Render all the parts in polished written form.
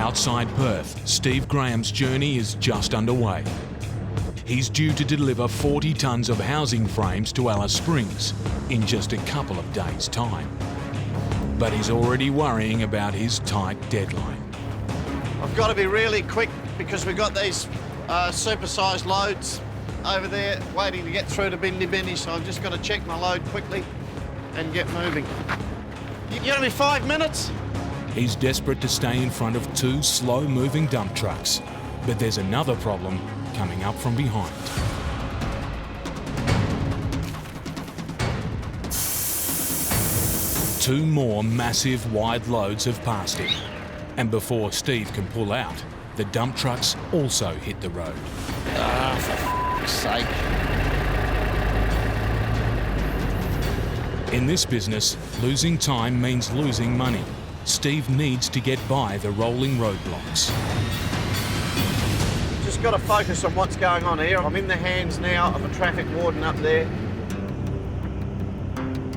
Outside Perth, Steve Grahame's journey is just underway. He's due to deliver 40 tonnes of housing frames to Alice Springs in just a couple of days' time. But he's already worrying about his tight deadline. I've got to be really quick because we've got these supersized loads over there waiting to get through to Bindi Bindi, so I've just got to check my load quickly and get moving. You give me 5 minutes? He's desperate to stay in front of two slow-moving dump trucks, but there's another problem coming up from behind. Two more massive wide loads have passed him, and before Steve can pull out, the dump trucks also hit the road. Ah, for f***'s sake. In this business, losing time means losing money. Steve needs to get by the rolling roadblocks. Just got to focus on what's going on here. I'm in the hands now of a traffic warden up there.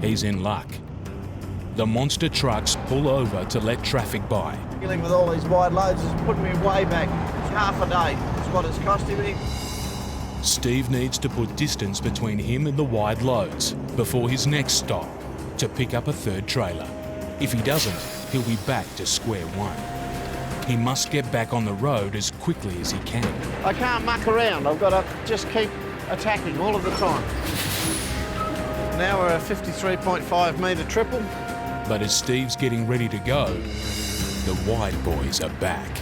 He's in luck. The monster trucks pull over to let traffic by. Dealing with all these wide loads is putting me way back. It's half a day. That's what it's costing me. Steve needs to put distance between him and the wide loads before his next stop, to pick up a third trailer. If he doesn't, he'll be back to square one. He must get back on the road as quickly as he can. I can't muck around. I've got to just keep attacking all of the time. Now we're a 53.5 metre triple. But as Steve's getting ready to go, the wide boys are back.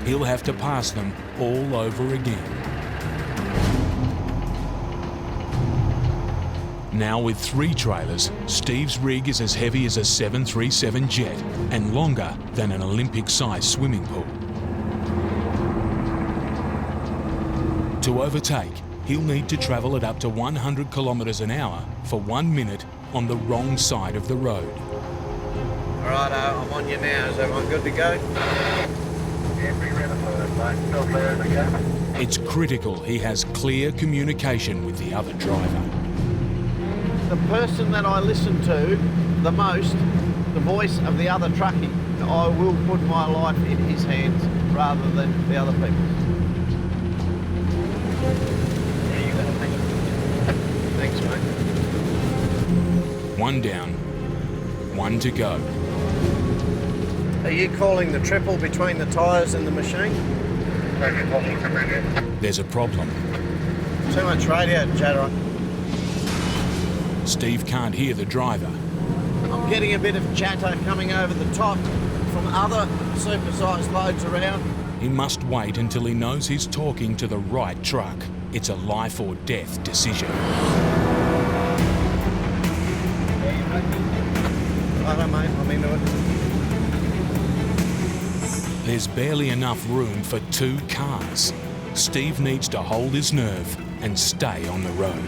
He'll have to pass them all over again. Now with 3 trailers, Steve's rig is as heavy as a 737 jet and longer than an Olympic-sized swimming pool. To overtake, he'll need to travel at up to 100 kilometres an hour for 1 minute on the wrong side of the road. Righto, I'm on you now. Is everyone good to go? It's critical he has clear communication with the other driver. The person that I listen to the most, the voice of the other truckie, I will put my life in his hands rather than the other people's. Thanks, mate. One down, one to go. Are you calling the triple between the tyres and the machine? There's a problem. Too much radio chatter. Steve can't hear the driver. I'm getting a bit of chatter coming over the top from other supersized loads around. He must wait until he knows he's talking to the right truck. It's a life or death decision. Righto, mate, I'm into it. There's barely enough room for 2 cars. Steve needs to hold his nerve and stay on the road.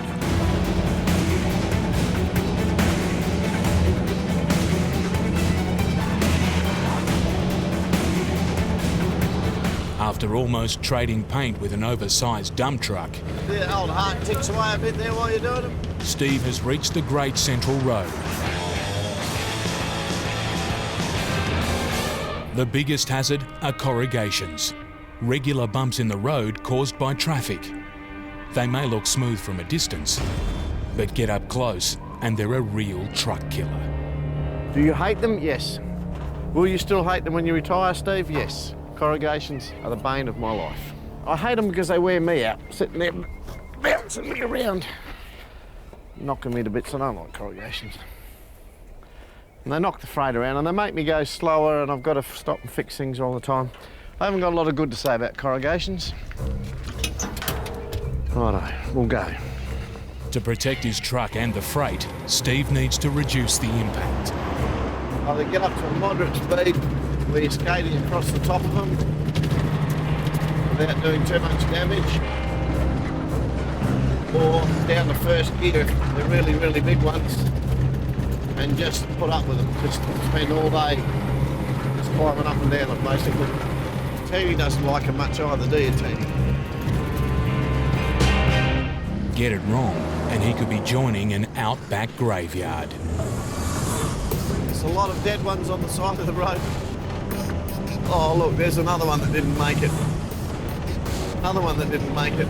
After almost trading paint with an oversized dump truck, The old heart ticks away a bit there while you're doing it. Steve has reached the Great Central Road. The biggest hazard are corrugations, regular bumps in the road caused by traffic. They may look smooth from a distance, but get up close and they're a real truck killer. Do you hate them? Yes. Will you still hate them when you retire, Steve? Yes. Corrugations are the bane of my life. I hate them because they wear me out, sitting there bouncing me around, knocking me to bits. I don't like corrugations. And they knock the freight around and they make me go slower, and I've got to stop and fix things all the time. I haven't got a lot of good to say about corrugations. Righto, we'll go. To protect his truck and the freight, Steve needs to reduce the impact. Either get up to a moderate speed where you're skating across the top of them without doing too much damage, or down to first gear if they're really, really big ones, and just put up with them. Just spend all day just climbing up and down them, basically. Teeny doesn't like them much either, do you, Teeny? Get it wrong, and he could be joining an Outback graveyard. There's a lot of dead ones on the side of the road. Oh look, there's another one that didn't make it. Another one that didn't make it.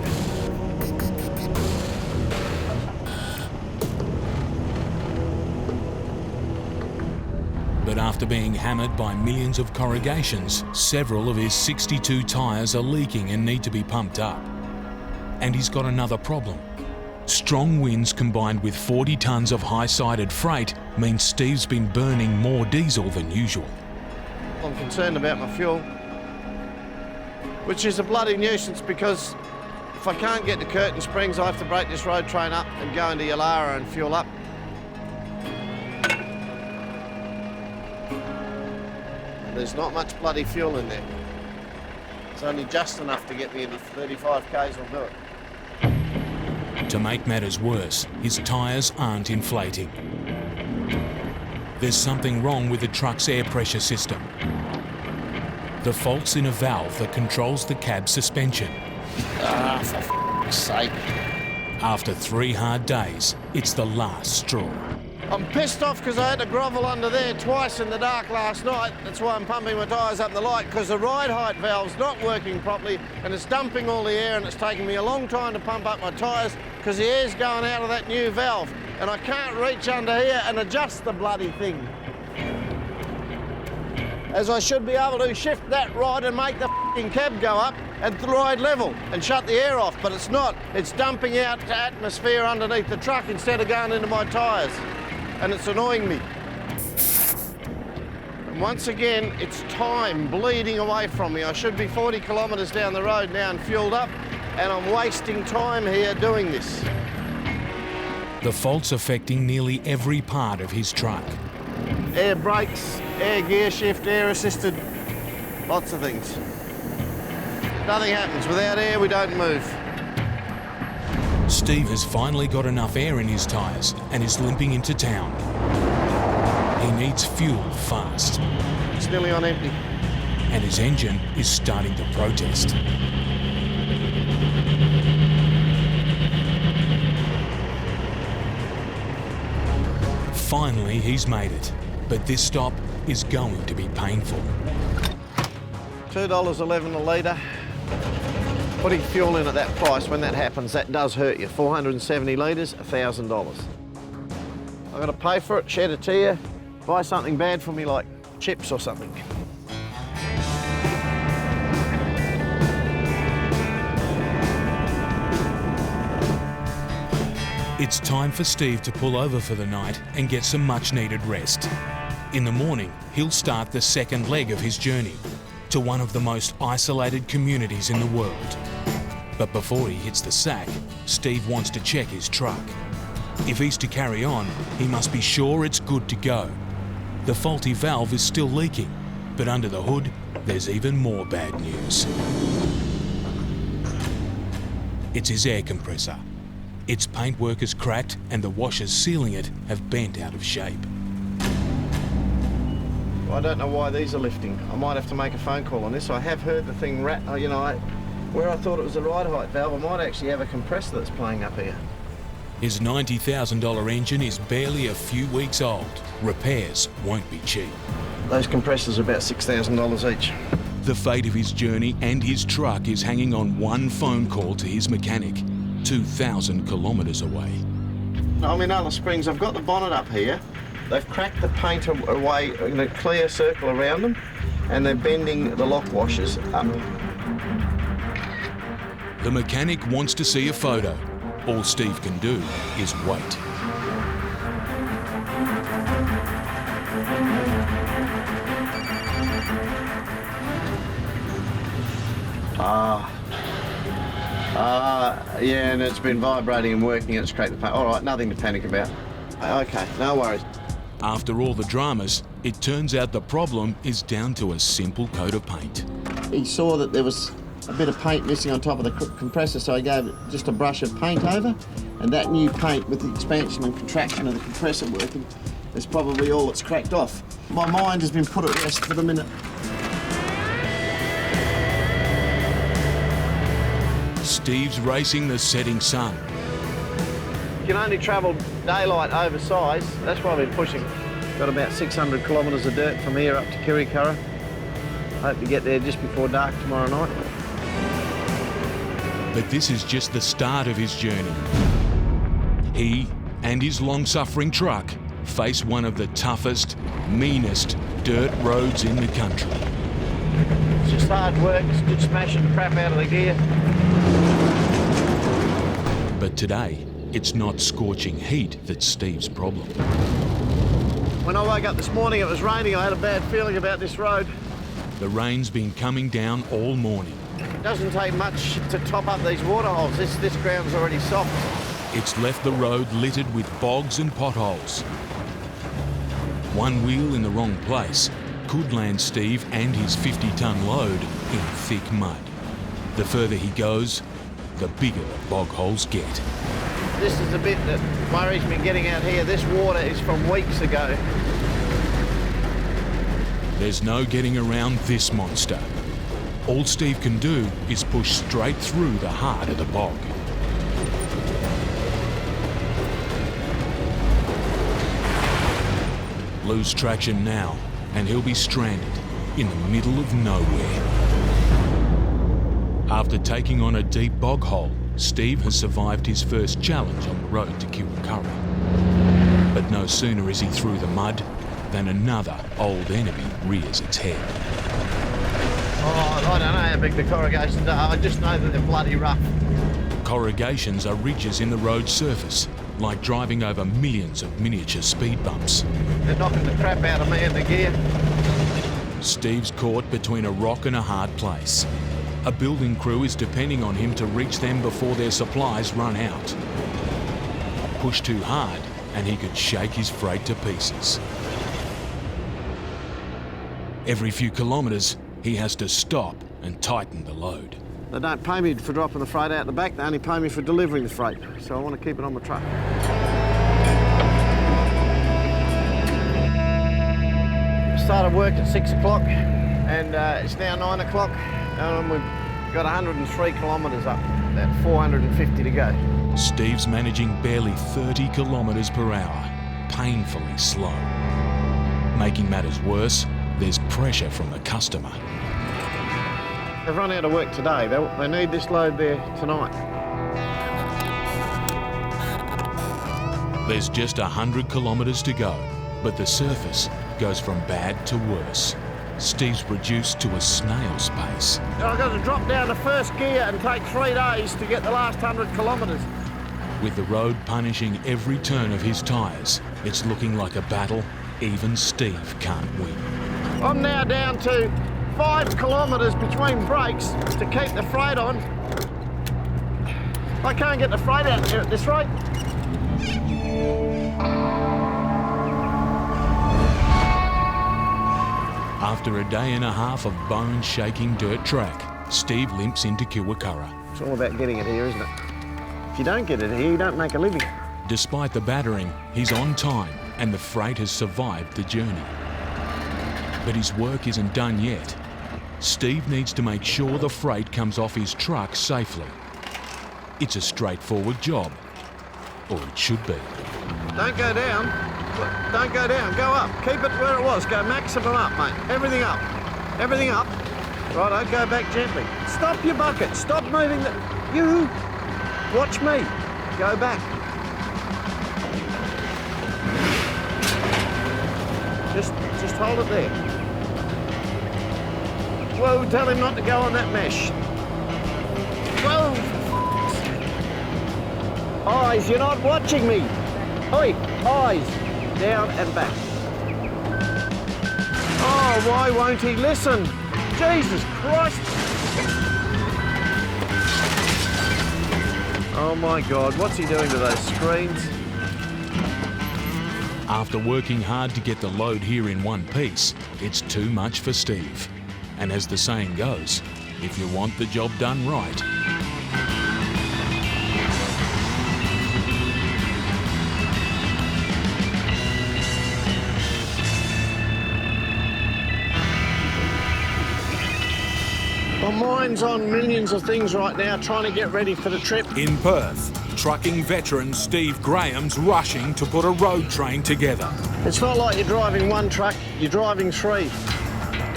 But after being hammered by millions of corrugations, several of his 62 tyres are leaking and need to be pumped up. And he's got another problem. Strong winds combined with 40 tonnes of high-sided freight means Steve's been burning more diesel than usual. I'm concerned about my fuel, which is a bloody nuisance because if I can't get to Curtin Springs, I have to break this road train up and go into Yalara and fuel up. There's not much bloody fuel in there. It's only just enough to get me into 35 k's will do it. To make matters worse, his tyres aren't inflating. There's something wrong with the truck's air pressure system. The fault's in a valve that controls the cab suspension. Ah, for f***'s sake. After 3 hard days, it's the last straw. I'm pissed off because I had to grovel under there twice in the dark last night. That's why I'm pumping my tyres up the light, because the ride height valve's not working properly and it's dumping all the air, and it's taking me a long time to pump up my tyres because the air's going out of that new valve and I can't reach under here and adjust the bloody thing. As I should be able to shift that ride and make the f***ing cab go up at the ride level and shut the air off, but it's not. It's dumping out to atmosphere underneath the truck instead of going into my tyres. And it's annoying me. And once again, it's time bleeding away from me. I should be 40 kilometres down the road now and fueled up, and I'm wasting time here doing this. The fault's affecting nearly every part of his truck. Air brakes, air gear shift, air assisted, lots of things. Nothing happens. Without air, we don't move. Steve has finally got enough air in his tyres and is limping into town. He needs fuel fast. It's nearly on empty. And his engine is starting to protest. Finally, he's made it, but this stop is going to be painful. $2.11 a litre. Putting fuel in at that price, when that happens, that does hurt you. 470 litres, $1,000. I've got to pay for it, shed a tear, buy something bad for me like chips or something. It's time for Steve to pull over for the night and get some much-needed rest. In the morning, he'll start the second leg of his journey to one of the most isolated communities in the world. But before he hits the sack, Steve wants to check his truck. If he's to carry on, he must be sure it's good to go. The faulty valve is still leaking, but under the hood, there's even more bad news. It's his air compressor. Its paintwork is cracked and the washers sealing it have bent out of shape. I don't know why these are lifting. I might have to make a phone call on this. I have heard the thing where I thought it was a ride height valve, I might actually have a compressor that's playing up here. His $90,000 engine is barely a few weeks old. Repairs won't be cheap. Those compressors are about $6,000 each. The fate of his journey and his truck is hanging on one phone call to his mechanic, 2,000 kilometres away. I'm in Alice Springs. I've got the bonnet up here. They've cracked the paint away in a clear circle around them, and they're bending the lock washers up. The mechanic wants to see a photo. All Steve can do is wait. Yeah, and it's been vibrating and working and it's cracked the paint. All right, nothing to panic about. Okay, no worries. After all the dramas, it turns out the problem is down to a simple coat of paint. He saw that there was a bit of paint missing on top of the compressor, so he gave it just a brush of paint over, and that new paint, with the expansion and contraction of the compressor working, is probably all that's cracked off. My mind has been put at rest for the minute. Steve's racing the setting sun. You can only travel daylight oversized. That's why I've been pushing. Got about 600 kilometres of dirt from here up to Karatha. Hope to get there just before dark tomorrow night. But this is just the start of his journey. He and his long-suffering truck face one of the toughest, meanest dirt roads in the country. It's just hard work, it's good smashing the crap out of the gear. But today, it's not scorching heat that's Steve's problem. When I woke up this morning, it was raining. I had a bad feeling about this road. The rain's been coming down all morning. It doesn't take much to top up these water holes. This ground's already soft. It's left the road littered with bogs and potholes. One wheel in the wrong place could land Steve and his 50-ton load in thick mud. The further he goes, the bigger the bog holes get. This is the bit that worries me getting out here. This water is from weeks ago. There's no getting around this monster. All Steve can do is push straight through the heart of the bog. Lose traction now, and he'll be stranded in the middle of nowhere. After taking on a deep bog hole, Steve has survived his first challenge on the road to Karatha. But no sooner is he through the mud than another old enemy rears its head. Oh, I don't know how big the corrugations are. I just know that they're bloody rough. Corrugations are ridges in the road's surface, like driving over millions of miniature speed bumps. They're knocking the crap out of me and the gear. Steve's caught between a rock and a hard place. A building crew is depending on him to reach them before their supplies run out. Push too hard and he could shake his freight to pieces. Every few kilometres, he has to stop and tighten the load. They don't pay me for dropping the freight out the back, they only pay me for delivering the freight. So I want to keep it on my truck. Started work at 6 o'clock and it's now 9 o'clock and we've got 103 kilometres up, about 450 to go. Steve's managing barely 30 kilometres per hour, painfully slow. Making matters worse, there's pressure from the customer. They've run out of work today. They need this load there tonight. There's just 100 kilometres to go, but the surface goes from bad to worse. Steve's reduced to a snail's pace. I've got to drop down the first gear and take 3 days to get the last 100 kilometres. With the road punishing every turn of his tyres, it's looking like a battle even Steve can't win. I'm now down to 5 kilometres between breaks to keep the freight on. I can't get the freight out there at this rate. After a day and a half of bone-shaking dirt track, Steve limps into Kalumburu. It's all about getting it here, isn't it? If you don't get it here, you don't make a living. Despite the battering, he's on time and the freight has survived the journey. But his work isn't done yet. Steve needs to make sure the freight comes off his truck safely. It's a straightforward job, or it should be. Don't go down. Don't go down. Go up. Keep it where it was. Go maximum up, mate. Everything up. Everything up. Righto, go back gently. Stop your bucket. Stop moving the... You! Watch me. Go back. Just hold it there. Whoa, tell him not to go on that mesh. Whoa! Eyes, you're not watching me. Oi, eyes. Down and back. Oh, why won't he listen? Jesus Christ! Oh my God, what's he doing to those screens? After working hard to get the load here in one piece, it's too much for Steve. And as the saying goes, if you want the job done right, My mind's on millions of things right now, trying to get ready for the trip. in Perth, trucking veteran Steve Graham's rushing to put a road train together. It's not like you're driving one truck, you're driving 3.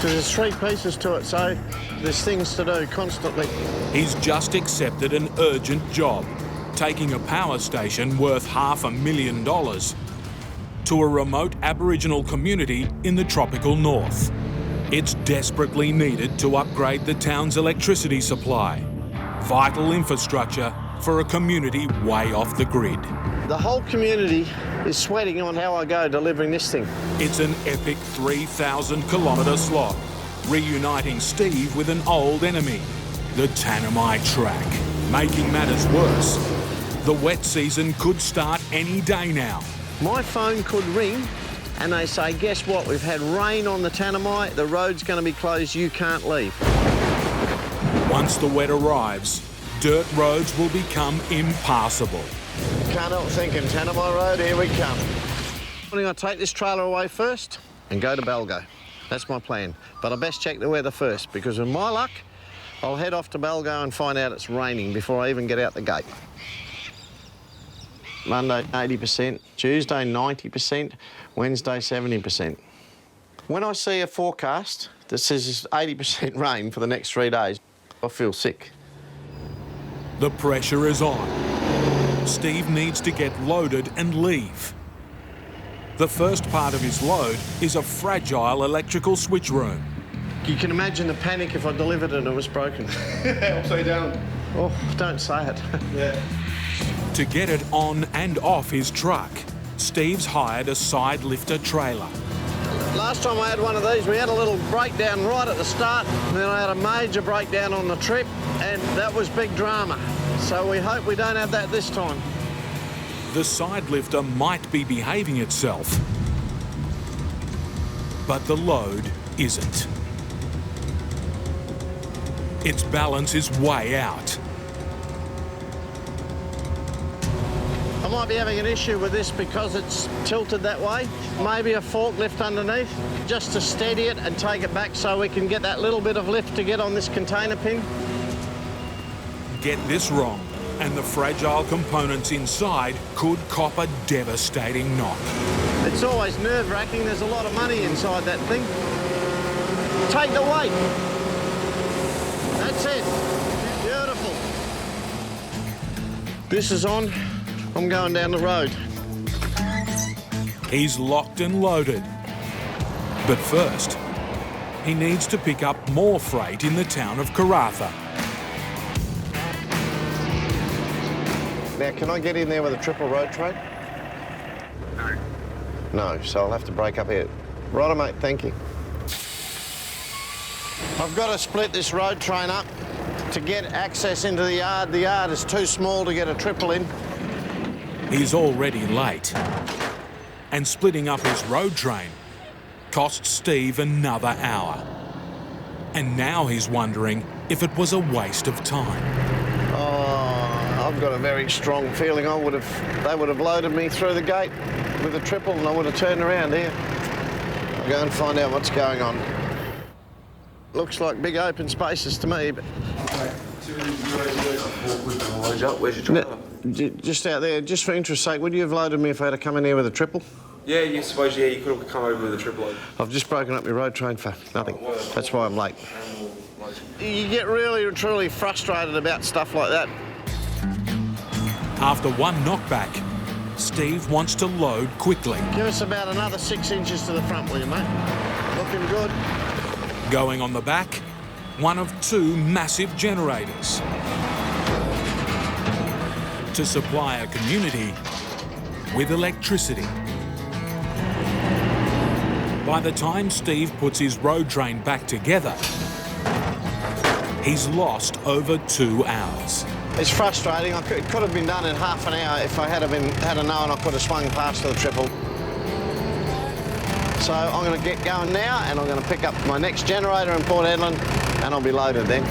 Because there's 3 pieces to it, so there's things to do constantly. He's just accepted an urgent job, taking a power station worth $500,000 to a remote Aboriginal community in the tropical north. It's desperately needed to upgrade the town's electricity supply, vital infrastructure for a community way off the grid. The whole community is sweating on how I go delivering this thing. It's an epic 3,000-kilometre slog, reuniting Steve with an old enemy, the Tanami track. Making matters worse, the wet season could start any day now. My phone could ring and they say, guess what, we've had rain on the Tanami, the road's going to be closed, you can't leave. Once the wet arrives, dirt roads will become impassable. Can't help thinking, Tanami Road, here we come. I'm going to take this trailer away first and go to Balgo. That's my plan. But I best check the weather first, because with my luck, I'll head off to Balgo and find out it's raining before I even get out the gate. Monday, 80%, Tuesday, 90%, Wednesday, 70%. When I see a forecast that says it's 80% rain for the next 3 days, I feel sick. The pressure is on. Steve needs to get loaded and leave. The first part of his load is a fragile electrical switch room. You can imagine the panic if I delivered it and it was broken. Upside down. Oh, don't say it. Yeah. To get it on and off his truck, Steve's hired a side lifter trailer. Last time I had one of these, we had a little breakdown right at the start, and then I had a major breakdown on the trip, and that was big drama. So we hope we don't have that this time. The side lifter might be behaving itself, but the load isn't. Its balance is way out. I might be having an issue with this because it's tilted that way. Maybe a forklift underneath, just to steady it and take it back so we can get that little bit of lift to get on this container pin. Get this wrong, and the fragile components inside could cop a devastating knock. It's always nerve-wracking. There's a lot of money inside that thing. Take the weight. That's it. Beautiful. This is on. I'm going down the road. He's locked and loaded. But first, he needs to pick up more freight in the town of Karatha. Now, can I get in there with a triple road train? No. No, so I'll have to break up here. Righto, mate, thank you. I've got to split this road train up to get access into the yard. The yard is too small to get a triple in. He's already late. And splitting up his road train cost Steve another hour. And now he's wondering if it was a waste of time. Oh, I've got a very strong feeling they would have loaded me through the gate with a triple and I would have turned around here. I'll go and find out what's going on. Looks like big open spaces to me, but... Where's your trailer? Just out there, just for interest's sake, would you have loaded me if I had to come in here with a triple? Yeah, you suppose, yeah, you could have come over with a triple load. I've just broken up your road train for nothing. That's why I'm late. You get really, truly frustrated about stuff like that. After one knockback, Steve wants to load quickly. Give us about another 6 inches to the front, will you, mate? Looking good. Going on the back, one of 2 massive generators to supply a community with electricity. By the time Steve puts his road train back together, he's lost over 2 hours. It's frustrating. It could have been done in half an hour if I had known I could have swung past to the triple. So I'm going to get going now and I'm going to pick up my next generator in Port Hedland and I'll be loaded then.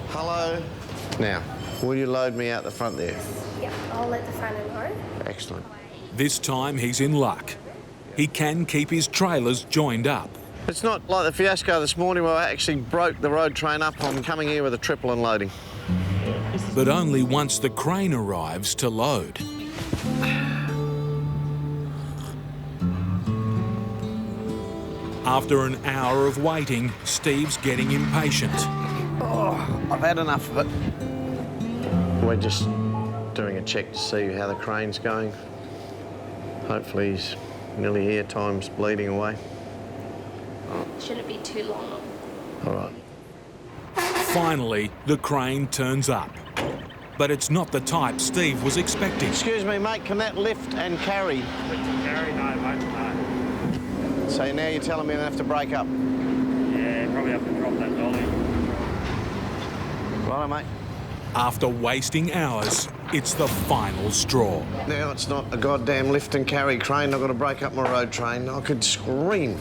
Hello. Now, will you load me out the front there? Yep, I'll let the front end know. Excellent. This time he's in luck. He can keep his trailers joined up. It's not like the fiasco this morning where I actually broke the road train up. I'm coming here with a triple and loading. But only once the crane arrives to load. After an hour of waiting, Steve's getting impatient. I've had enough of it. We're just doing a check to see how the crane's going. Hopefully he's nearly here, time's bleeding away. Shouldn't be too long. All right. Finally, the crane turns up. But it's not the type Steve was expecting. Excuse me, mate, can that lift and carry? Carry? No, mate, no. So now you're telling me I have to break up? Yeah, probably have to drop that dolly. Righto, mate. After wasting hours, it's the final straw. Now it's not a goddamn lift and carry crane. I've got to break up my road train. I could scream.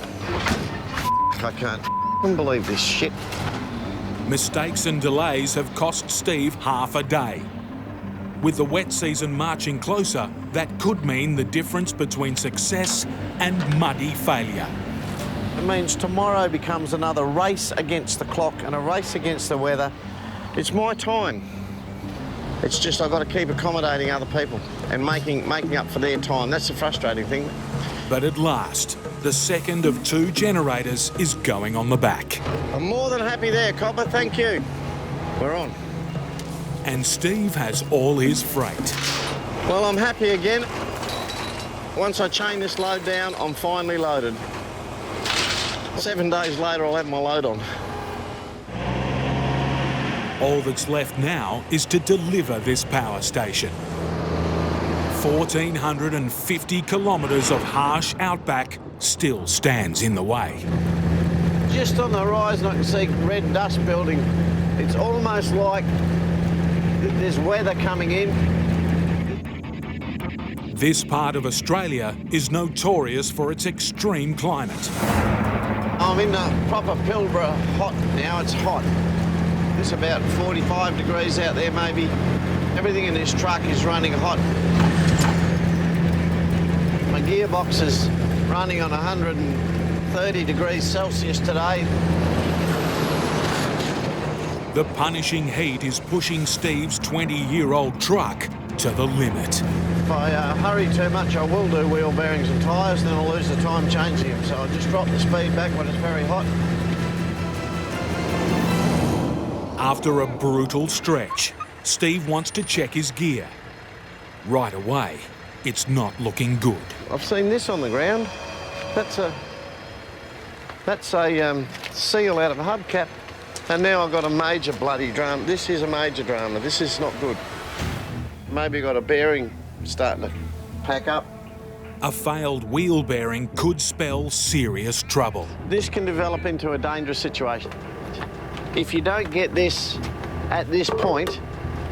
I can't believe this shit. Mistakes and delays have cost Steve half a day. With the wet season marching closer, that could mean the difference between success and muddy failure. It means tomorrow becomes another race against the clock and a race against the weather. It's my time. It's just I've got to keep accommodating other people and making up for their time. That's the frustrating thing. But at last, the second of 2 generators is going on the back. I'm more than happy there, copper. Thank you. We're on. And Steve has all his freight. Well, I'm happy again. Once I chain this load down, I'm finally loaded. 7 days later, I'll have my load on. All that's left now is to deliver this power station. 1,450 kilometres of harsh outback still stands in the way. Just on the horizon, I can see red dust building. It's almost like there's weather coming in. This part of Australia is notorious for its extreme climate. I'm in the proper Pilbara hot now. It's hot. It's about 45 degrees out there, maybe. Everything in this truck is running hot. My gearbox is running on 130 degrees Celsius today. The punishing heat is pushing Steve's 20-year-old truck to the limit. If I hurry too much, I will do wheel bearings and tyres, then I'll lose the time changing them. So I'll just drop the speed back when it's very hot. After a brutal stretch, Steve wants to check his gear. Right away, it's not looking good. I've seen this on the ground. That's a seal out of a hubcap. And now I've got a major bloody drama. This is a major drama. This is not good. Maybe got a bearing starting to pack up. A failed wheel bearing could spell serious trouble. This can develop into a dangerous situation. If you don't get this at this point,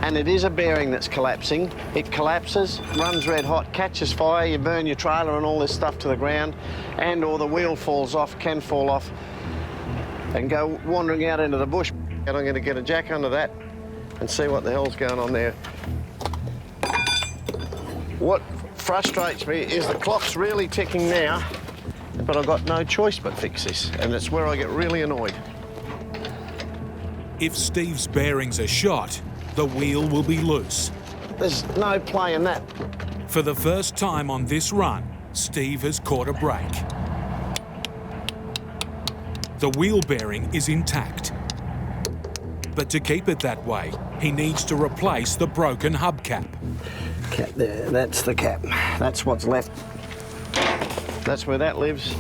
and it is a bearing that's collapsing, it collapses, runs red hot, catches fire, you burn your trailer and all this stuff to the ground, and or the wheel falls off, can fall off, and go wandering out into the bush. And I'm going to get a jack under that and see what the hell's going on there. What frustrates me is the clock's really ticking now, but I've got no choice but fix this, and it's where I get really annoyed. If Steve's bearings are shot, the wheel will be loose. There's no play in that. For the first time on this run, Steve has caught a break. The wheel bearing is intact. But to keep it that way, he needs to replace the broken hubcap. Cap there, that's the cap. That's what's left. That's where that lives.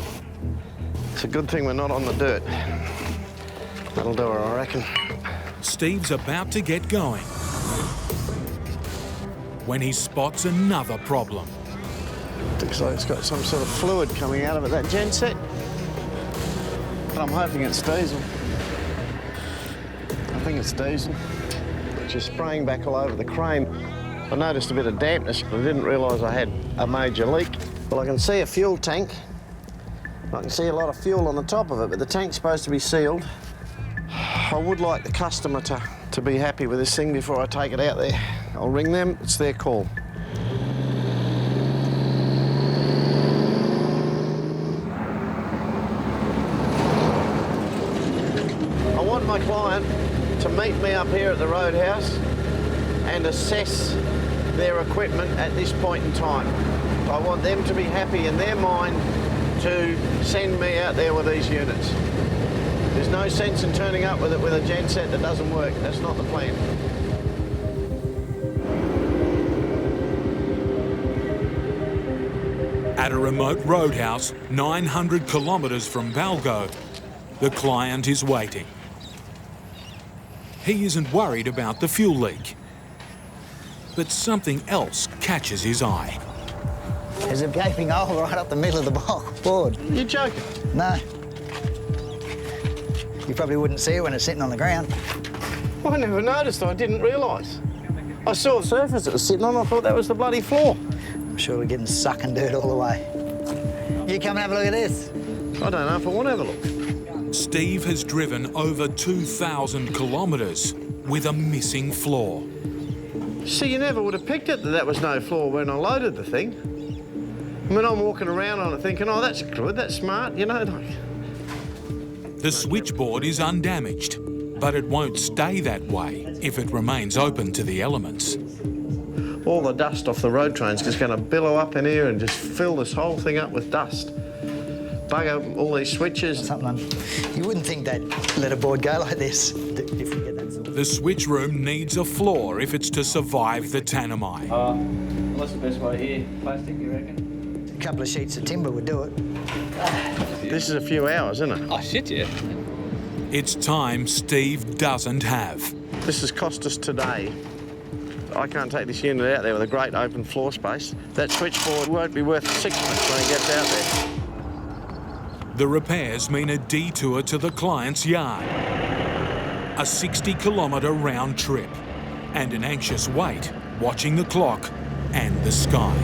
It's a good thing we're not on the dirt. That'll do her, I reckon. Steve's about to get going when he spots another problem. Looks like it's got some sort of fluid coming out of it, that genset. But I'm hoping it's diesel. I think it's diesel, which is spraying back all over the crane. I noticed a bit of dampness, but I didn't realise I had a major leak. Well, I can see a fuel tank. I can see a lot of fuel on the top of it, but the tank's supposed to be sealed. I would like the customer to be happy with this thing before I take it out there. I'll ring them, it's their call. I want my client to meet me up here at the roadhouse and assess their equipment at this point in time. I want them to be happy in their mind to send me out there with these units. There's no sense in turning up with it with a genset that doesn't work. That's not the plan. At a remote roadhouse 900 kilometres from Valgo, the client is waiting. He isn't worried about the fuel leak, but something else catches his eye. There's a gaping hole right up the middle of the board. You're joking? No. You probably wouldn't see it when it's sitting on the ground. I never noticed. I didn't realise. I saw the surface it was sitting on. I thought that was the bloody floor. I'm sure we're getting sucking dirt all the way. You come and have a look at this. I don't know if I want to have a look. Steve has driven over 2,000 kilometres with a missing floor. See, you never would have picked it that was no floor when I loaded the thing. I mean, I'm walking around on it thinking, oh, that's good, that's smart, you know, like... The switchboard is undamaged, but it won't stay that way if it remains open to the elements. All the dust off the road train's just going to billow up in here and just fill this whole thing up with dust. Bug up all these switches. Something. You wouldn't think they'd let a board go like this if you get that sort of... The switch room needs a floor if it's to survive the Tanami. What's the best way here? Plastic, you reckon? A couple of sheets of timber would do it. This is a few hours, isn't it? Oh, shit, yeah. It's time Steve doesn't have. This has cost us today. I can't take this unit out there with a great open floor space. That switchboard won't be worth sixpence when it gets out there. The repairs mean a detour to the client's yard, a 60-kilometre round trip, and an anxious wait watching the clock and the sky.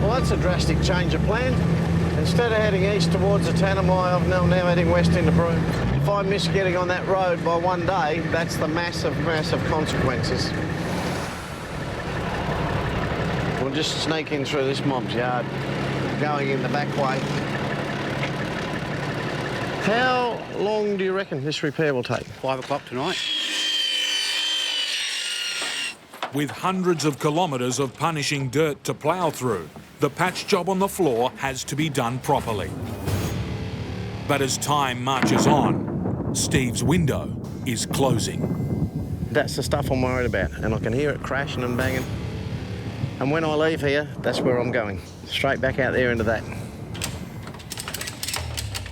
Well, that's a drastic change of plan. Instead of heading east towards the Tanami, I'm now heading west into Broome. If I miss getting on that road by one day, that's the massive, massive consequences. We'll just sneak in through this mob's yard, going in the back way. How long do you reckon this repair will take? 5 o'clock tonight. With hundreds of kilometres of punishing dirt to plough through, the patch job on the floor has to be done properly. But as time marches on, Steve's window is closing. That's the stuff I'm worried about, and I can hear it crashing and banging. And when I leave here, that's where I'm going. Straight back out there into that.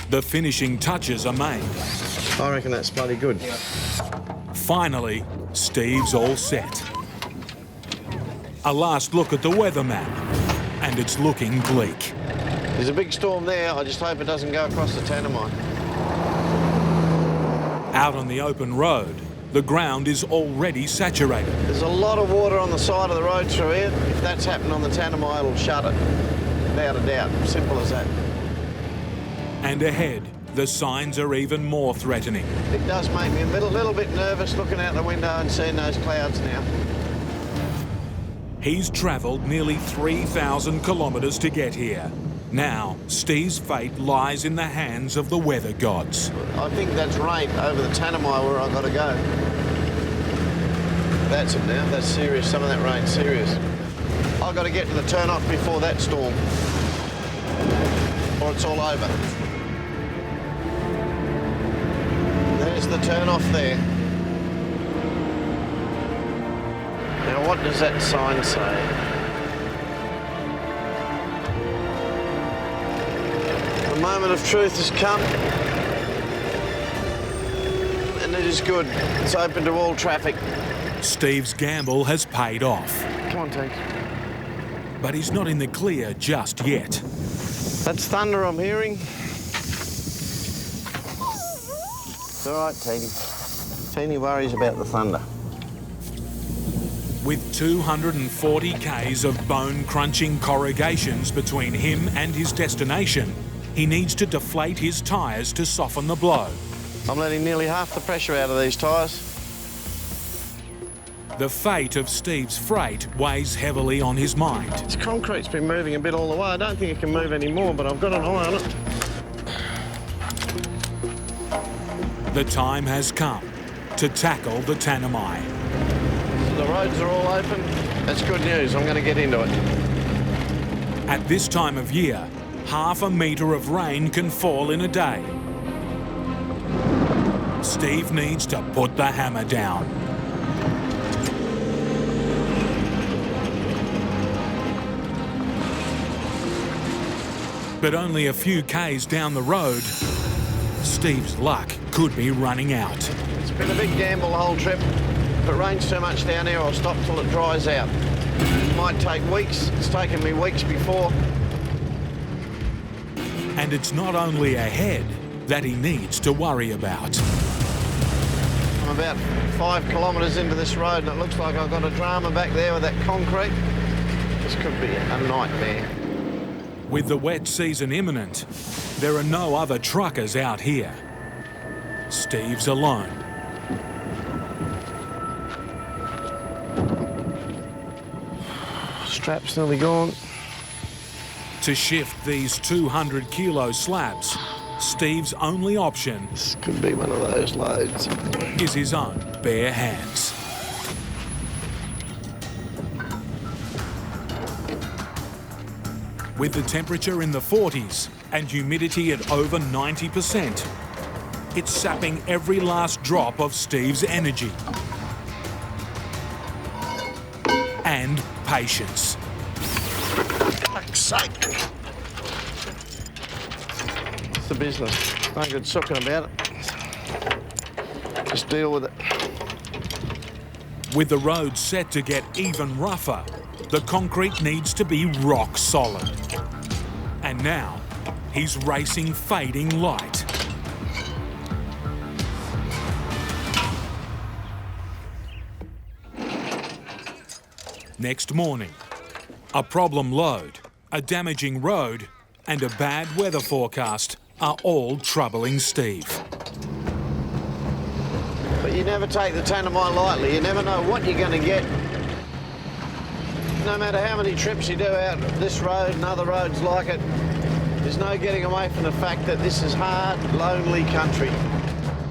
The finishing touches are made. I reckon that's bloody good. Finally, Steve's all set. A last look at the weather map, and it's looking bleak. There's a big storm there. I just hope it doesn't go across the Tanami. Out on the open road, the ground is already saturated. There's a lot of water on the side of the road through here. If that's happened on the Tanami, it'll shut it. Without a doubt. Simple as that. And ahead, the signs are even more threatening. It does make me a little bit nervous looking out the window and seeing those clouds now. He's travelled nearly 3,000 kilometres to get here. Now, Steve's fate lies in the hands of the weather gods. I think that's rain over the Tanami where I've got to go. That's it now. That's serious. Some of that rain's serious. I've got to get to the turn-off before that storm, or it's all over. There's the turn-off there. Now, what does that sign say? The moment of truth has come, and it is good. It's open to all traffic. Steve's gamble has paid off. Come on, Teague. But he's not in the clear just yet. That's thunder I'm hearing. It's all right, Teeny. Teeny worries about the thunder. With 240 k's of bone-crunching corrugations between him and his destination, he needs to deflate his tyres to soften the blow. I'm letting nearly half the pressure out of these tyres. The fate of Steve's freight weighs heavily on his mind. This concrete's been moving a bit all the way. I don't think it can move any more, but I've got an eye on it. The time has come to tackle the Tanami. The roads are all open. That's good news. I'm going to get into it. At this time of year, half a metre of rain can fall in a day. Steve needs to put the hammer down. But only a few k's down the road, Steve's luck could be running out. It's been a big gamble the whole trip. If it rains too much down here, I'll stop till it dries out. It might take weeks. It's taken me weeks before. And it's not only ahead that he needs to worry about. I'm about 5 kilometres into this road and it looks like I've got a drama back there with that concrete. This could be a nightmare. With the wet season imminent, there are no other truckers out here. Steve's alone. Strap's nearly gone. To shift these 200 kilo slabs, Steve's only option This could be one of those loads. is his own bare hands. With the temperature in the 40s and humidity at over 90%, it's sapping every last drop of Steve's energy and patience. Fuck's sake. It's the business. No good sucking about it. Just deal with it. With the road set to get even rougher, the concrete needs to be rock solid. And now, he's racing fading light. Next morning, a problem load, a damaging road, and a bad weather forecast are all troubling Steve. But you never take the Tanami lightly. You never know what you're going to get. No matter how many trips you do out this road and other roads like it, there's no getting away from the fact that this is hard, lonely country.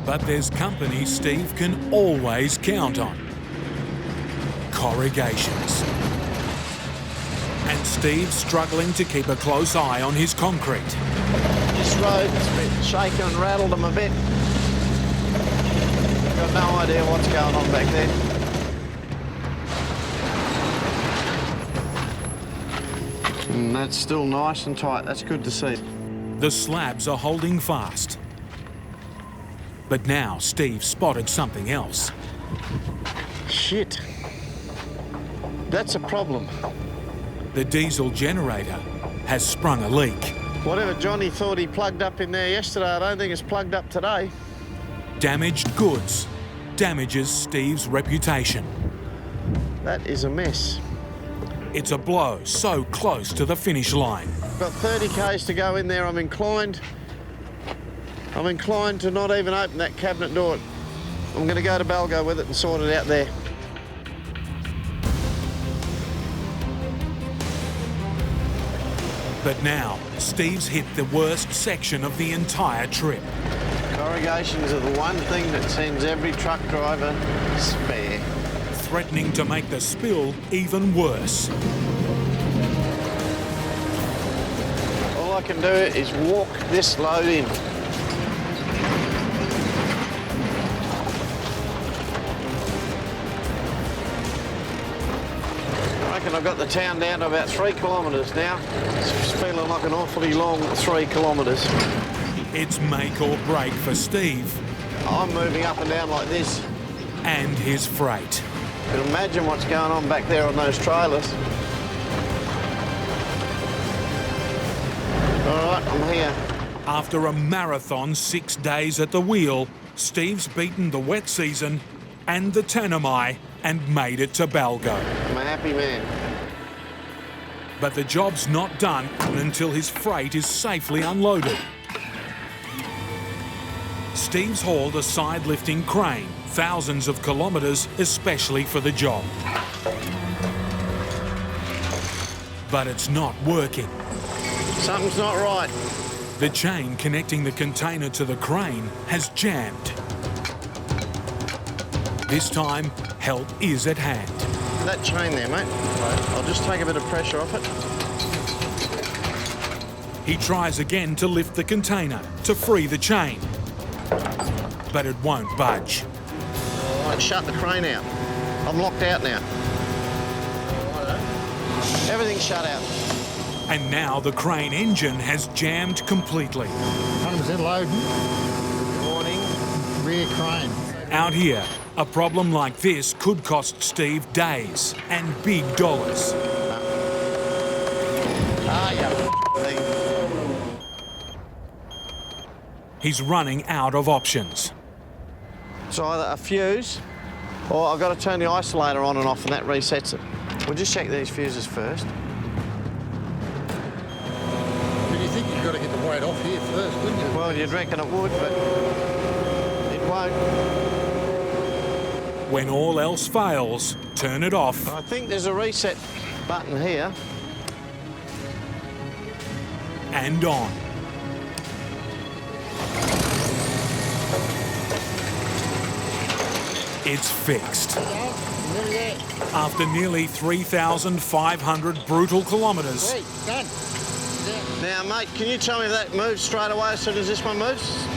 But there's company Steve can always count on. Corrugations. And Steve's struggling to keep a close eye on his concrete. This road's been shaken and rattled them a bit. Got no idea what's going on back there. And that's still nice and tight. That's good to see. The slabs are holding fast. But now Steve spotted something else. Shit. That's a problem. The diesel generator has sprung a leak. Whatever Johnny thought he plugged up in there yesterday, I don't think it's plugged up today. Damaged goods damages Steve's reputation. That is a mess. It's a blow so close to the finish line. Got 30 k's to go in there. I'm inclined to not even open that cabinet door. I'm going to go to Balgo with it and sort it out there. But now, Steve's hit the worst section of the entire trip. Corrugations are the one thing that sends every truck driver spare. Threatening to make the spill even worse. All I can do is walk this load in. I reckon I've got the town down to about 3 kilometres now. It's feeling like an awfully long 3 kilometres. It's make or break for Steve I'm moving up and down like this. and his freight. You can imagine what's going on back there on those trailers. All right, I'm here. After a marathon 6 days at the wheel, Steve's beaten the wet season and the Tanami and made it to Balgo. I'm a happy man. But the job's not done until his freight is safely unloaded. Steve's hauled a side-lifting crane, thousands of kilometres especially for the job. But it's not working. Something's not right. The chain connecting the container to the crane has jammed. This time, help is at hand. That chain there, mate. I'll just take a bit of pressure off it. He tries again to lift the container to free the chain, but it won't budge. Right, shut the crane out. I'm locked out now. Everything's shut out. And now the crane engine has jammed completely. 100% loading. Warning. Rear crane. Out here, a problem like this could cost Steve days and big dollars. Ah, yeah. He's running out of options. So either a fuse, or I've got to turn the isolator on and off, and that resets it. We'll just check these fuses first. But you think you've got to get the weight off here first, wouldn't you? Well, you'd reckon it would, but it won't. When all else fails, turn it off. I think there's a reset button here. And on. It's fixed. After nearly 3,500 brutal kilometres, Hey, done. Now, mate, can you tell me if that moves straight away as soon as this one moves?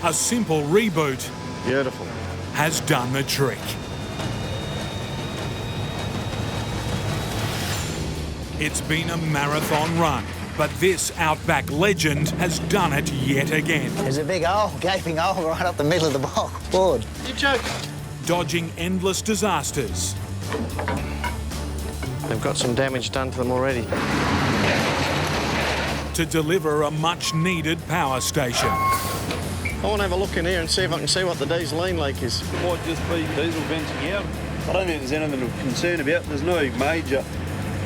a simple reboot Beautiful. has done the trick. It's been a marathon run, but this Outback legend has done it yet again. There's a big hole, gaping hole right up the middle of the board. You joking? Dodging endless disasters. They've got some damage done to them already. To deliver a much-needed power station. I want to have a look in here and see if I can see what the diesel lean leak is. Might just be diesel venting out. I don't think there's anything to concern about. There's no major.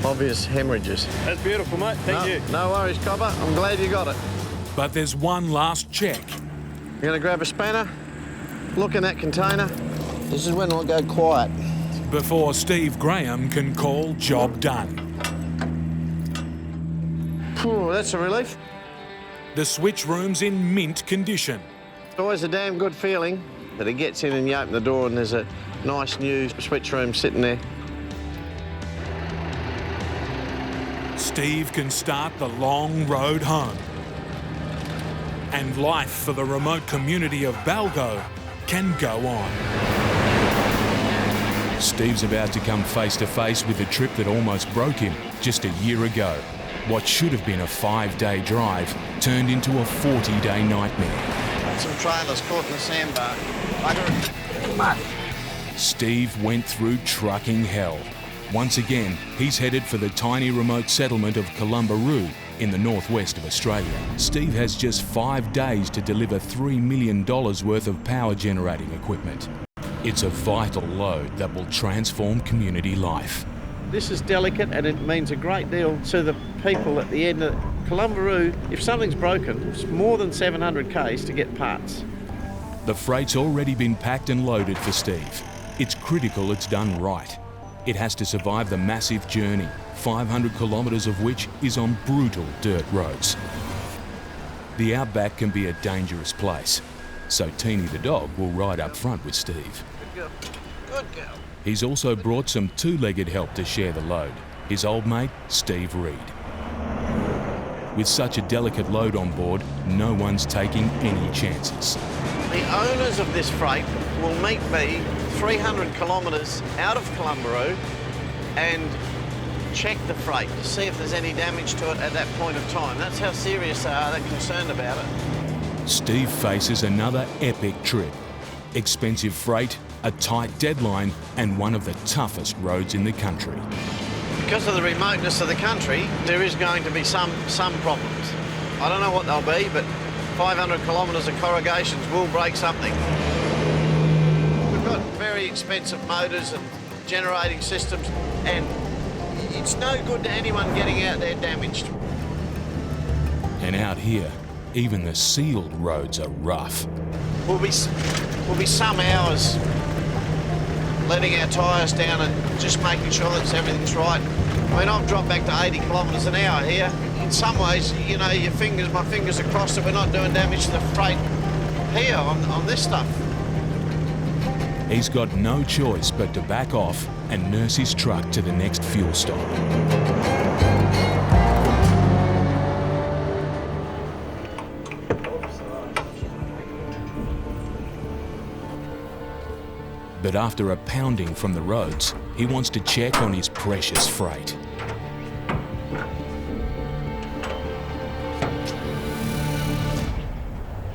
Obvious hemorrhages. That's beautiful, mate. Thank you. No worries, copper. I'm glad you got it. But there's one last check. You're going to grab a spanner, look in that container. This is when it'll go quiet. Before Steve Grahame can call job done. Phew, that's a relief. The switch room's in mint condition. It's always a damn good feeling that it gets in and you open the door and there's a nice new switch room sitting there. Steve can start the long road home. And life for the remote community of Balgo can go on. Steve's about to come face to face with the trip that almost broke him just a year ago. What should have been a 5-day drive turned into a 40-day nightmare. Some trailers caught in the sandbar. Steve went through trucking hell. Once again, he's headed for the tiny remote settlement of Kalumburu in the northwest of Australia. Steve has just 5 days to deliver $3 million worth of power generating equipment. It's a vital load that will transform community life. This is delicate and it means a great deal to the people at the end of Kalumburu. If something's broken, it's more than 700 k's to get parts. The freight's already been packed and loaded for Steve. It's critical it's done right. It has to survive the massive journey, 500 kilometres of which is on brutal dirt roads. The Outback can be a dangerous place, so Teeny the dog will ride up front with Steve. Good girl. Good girl. He's also brought some two-legged help to share the load, his old mate, Steve Reed. With such a delicate load on board, no one's taking any chances. The owners of this freight will meet me 300 kilometres out of Kalumburu and check the freight to see if there's any damage to it at that point of time. That's how serious they are, they're concerned about it. Steve faces another epic trip. Expensive freight, a tight deadline, and one of the toughest roads in the country. Because of the remoteness of the country, there is going to be some problems. I don't know what they'll be, but 500 kilometres of corrugations will break something. We've got very expensive motors and generating systems, and it's no good to anyone getting out there damaged. And out here, even the sealed roads are rough. We'll be some hours letting our tyres down and just making sure that everything's right. I mean, I've dropped back to 80 kilometres an hour here. In some ways, you know, my fingers are crossed that we're not doing damage to the freight here on this stuff. He's got no choice but to back off and nurse his truck to the next fuel stop. But after a pounding from the roads, he wants to check on his precious freight.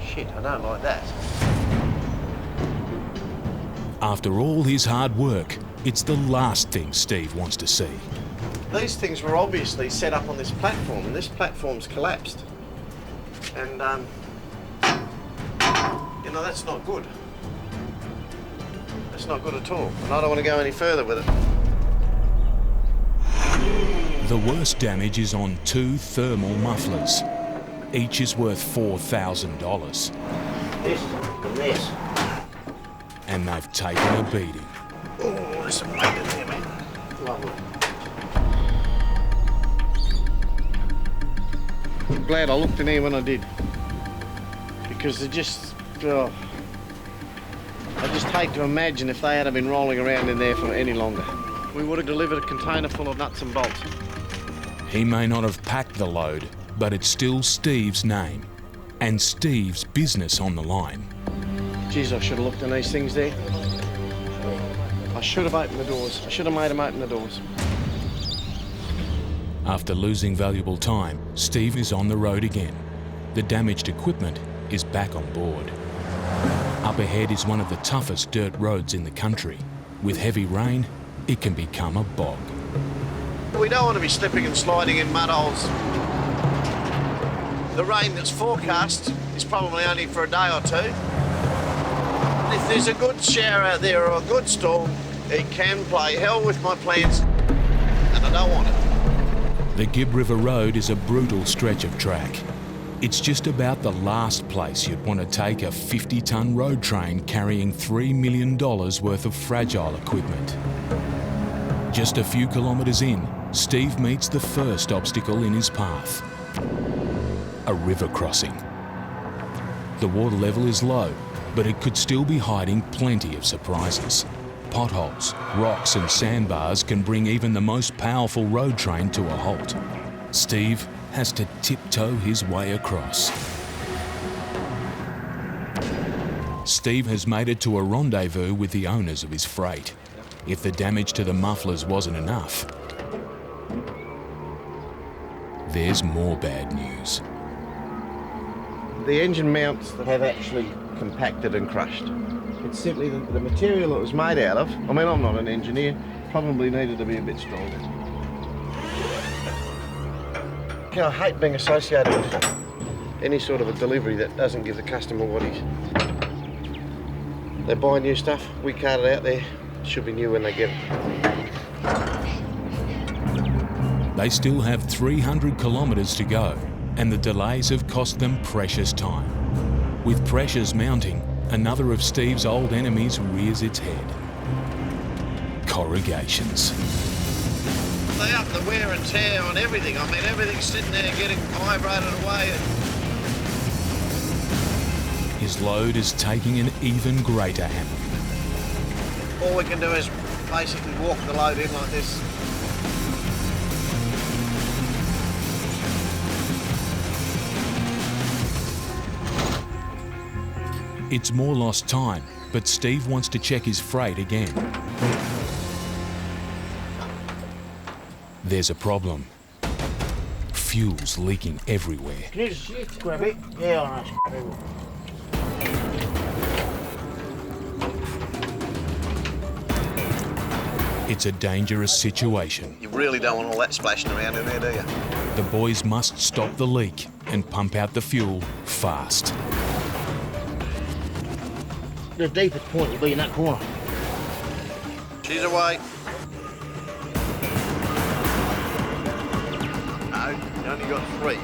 Shit, I don't like that. After all his hard work, it's the last thing Steve wants to see. These things were obviously set up on this platform, and this platform's collapsed. And, you know, that's not good. That's not good at all, and I don't want to go any further with it. The worst damage is on 2 thermal mufflers. Each is worth $4,000. This is a mess. And they've taken a beating. Oh, there's some weight in there, man. Lovely. I'm glad I looked in here when I did. Because they just... Oh, I just hate to imagine if they had been rolling around in there for any longer. We would have delivered a container full of nuts and bolts. He may not have packed the load, but it's still Steve's name and Steve's business on the line. Geez, I should have looked in these things there. I should have opened the doors. I should have made them open the doors. After losing valuable time, Steve is on the road again. The damaged equipment is back on board. Up ahead is one of the toughest dirt roads in the country. With heavy rain, it can become a bog. We don't want to be slipping and sliding in mud holes. The rain that's forecast is probably only for a day or two. If there's a good shower out there or a good storm, it can play hell with my plans, and I don't want it. The Gibb River Road is a brutal stretch of track. It's just about the last place you'd want to take a 50-ton road train carrying $3 million worth of fragile equipment. Just a few kilometres in, Steve meets the first obstacle in his path. A river crossing. The water level is low, but it could still be hiding plenty of surprises. Potholes, rocks and sandbars can bring even the most powerful road train to a halt. Steve has to tiptoe his way across. Steve has made it to a rendezvous with the owners of his freight. If the damage to the mufflers wasn't enough, there's more bad news. The engine mounts that have actually compacted and crushed. It's simply the material it was made out of. I mean, I'm not an engineer, probably needed to be a bit stronger. You know, I hate being associated with any sort of a delivery that doesn't give the customer what he's... They buy new stuff, we cart it out there, it should be new when they get it. They still have 300 kilometres to go, and the delays have cost them precious time. With pressures mounting, another of Steve's old enemies rears its head. Corrugations. They up the wear and tear on everything. I mean, everything's sitting there getting vibrated away. His load is taking an even greater hammer. All we can do is basically walk the load in like this. It's more lost time, but Steve wants to check his freight again. There's a problem. Fuel's leaking everywhere. Can you just grab it? Yeah, all right. It's a dangerous situation. You really don't want all that splashing around in there, do you? The boys must stop the leak and pump out the fuel fast. The deepest point will be in that corner. She's away. No, you only got 3.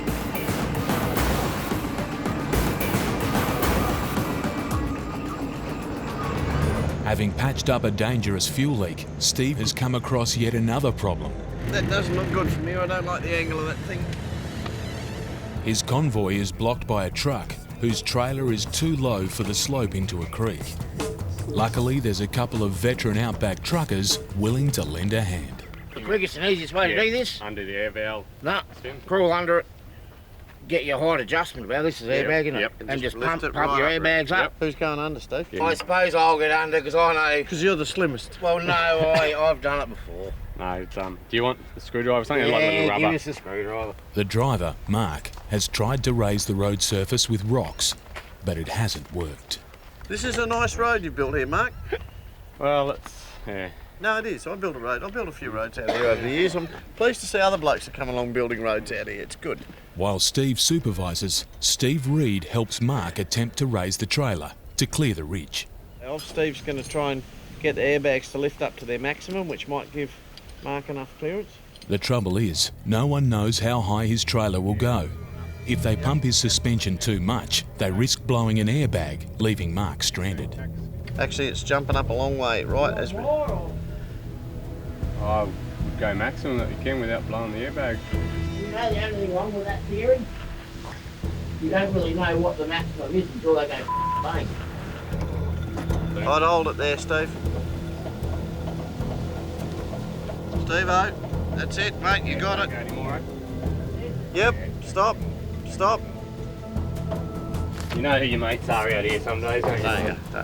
Having patched up a dangerous fuel leak, Steve has come across yet another problem. That doesn't look good from here. I don't like the angle of that thing. His convoy is blocked by a truck whose trailer is too low for the slope into a creek. Luckily, there's a couple of veteran Outback truckers willing to lend a hand. The quickest and easiest way to do this? Under the air valve. No, crawl under it. get your height adjustment. Well, this is airbag, isn't it? And just pump your airbags up. Who's going under, Steve? I suppose I'll get under because I know. Because you're the slimmest. Well, no, I've done it before. No, it's, do you want the screwdriver? Something like a little rubber. Give us a screwdriver. The driver, Mark, has tried to raise the road surface with rocks, but it hasn't worked. This is a nice road you've built here, Mark. Well, it's, yeah. No, it is. I built a road. I've built a few roads out here over the years. I'm pleased to see other blokes that come along building roads out here. It's good. While Steve supervises, Steve Reed helps Mark attempt to raise the trailer to clear the ridge. Steve's going to try and get the airbags to lift up to their maximum, which might give Mark enough clearance. The trouble is, no one knows how high his trailer will go. If they pump his suspension too much, they risk blowing an airbag, leaving Mark stranded. Actually, it's jumping up a long way, right as we... I would go maximum that you can without blowing the airbag. You know the only thing wrong with that theory? You don't really know what the maximum is until they go bang. I'd hold it there, Steve. Steve-o, that's it, mate, you got it. Yep, stop. You know who your mates are out here some days, don't you? There you go.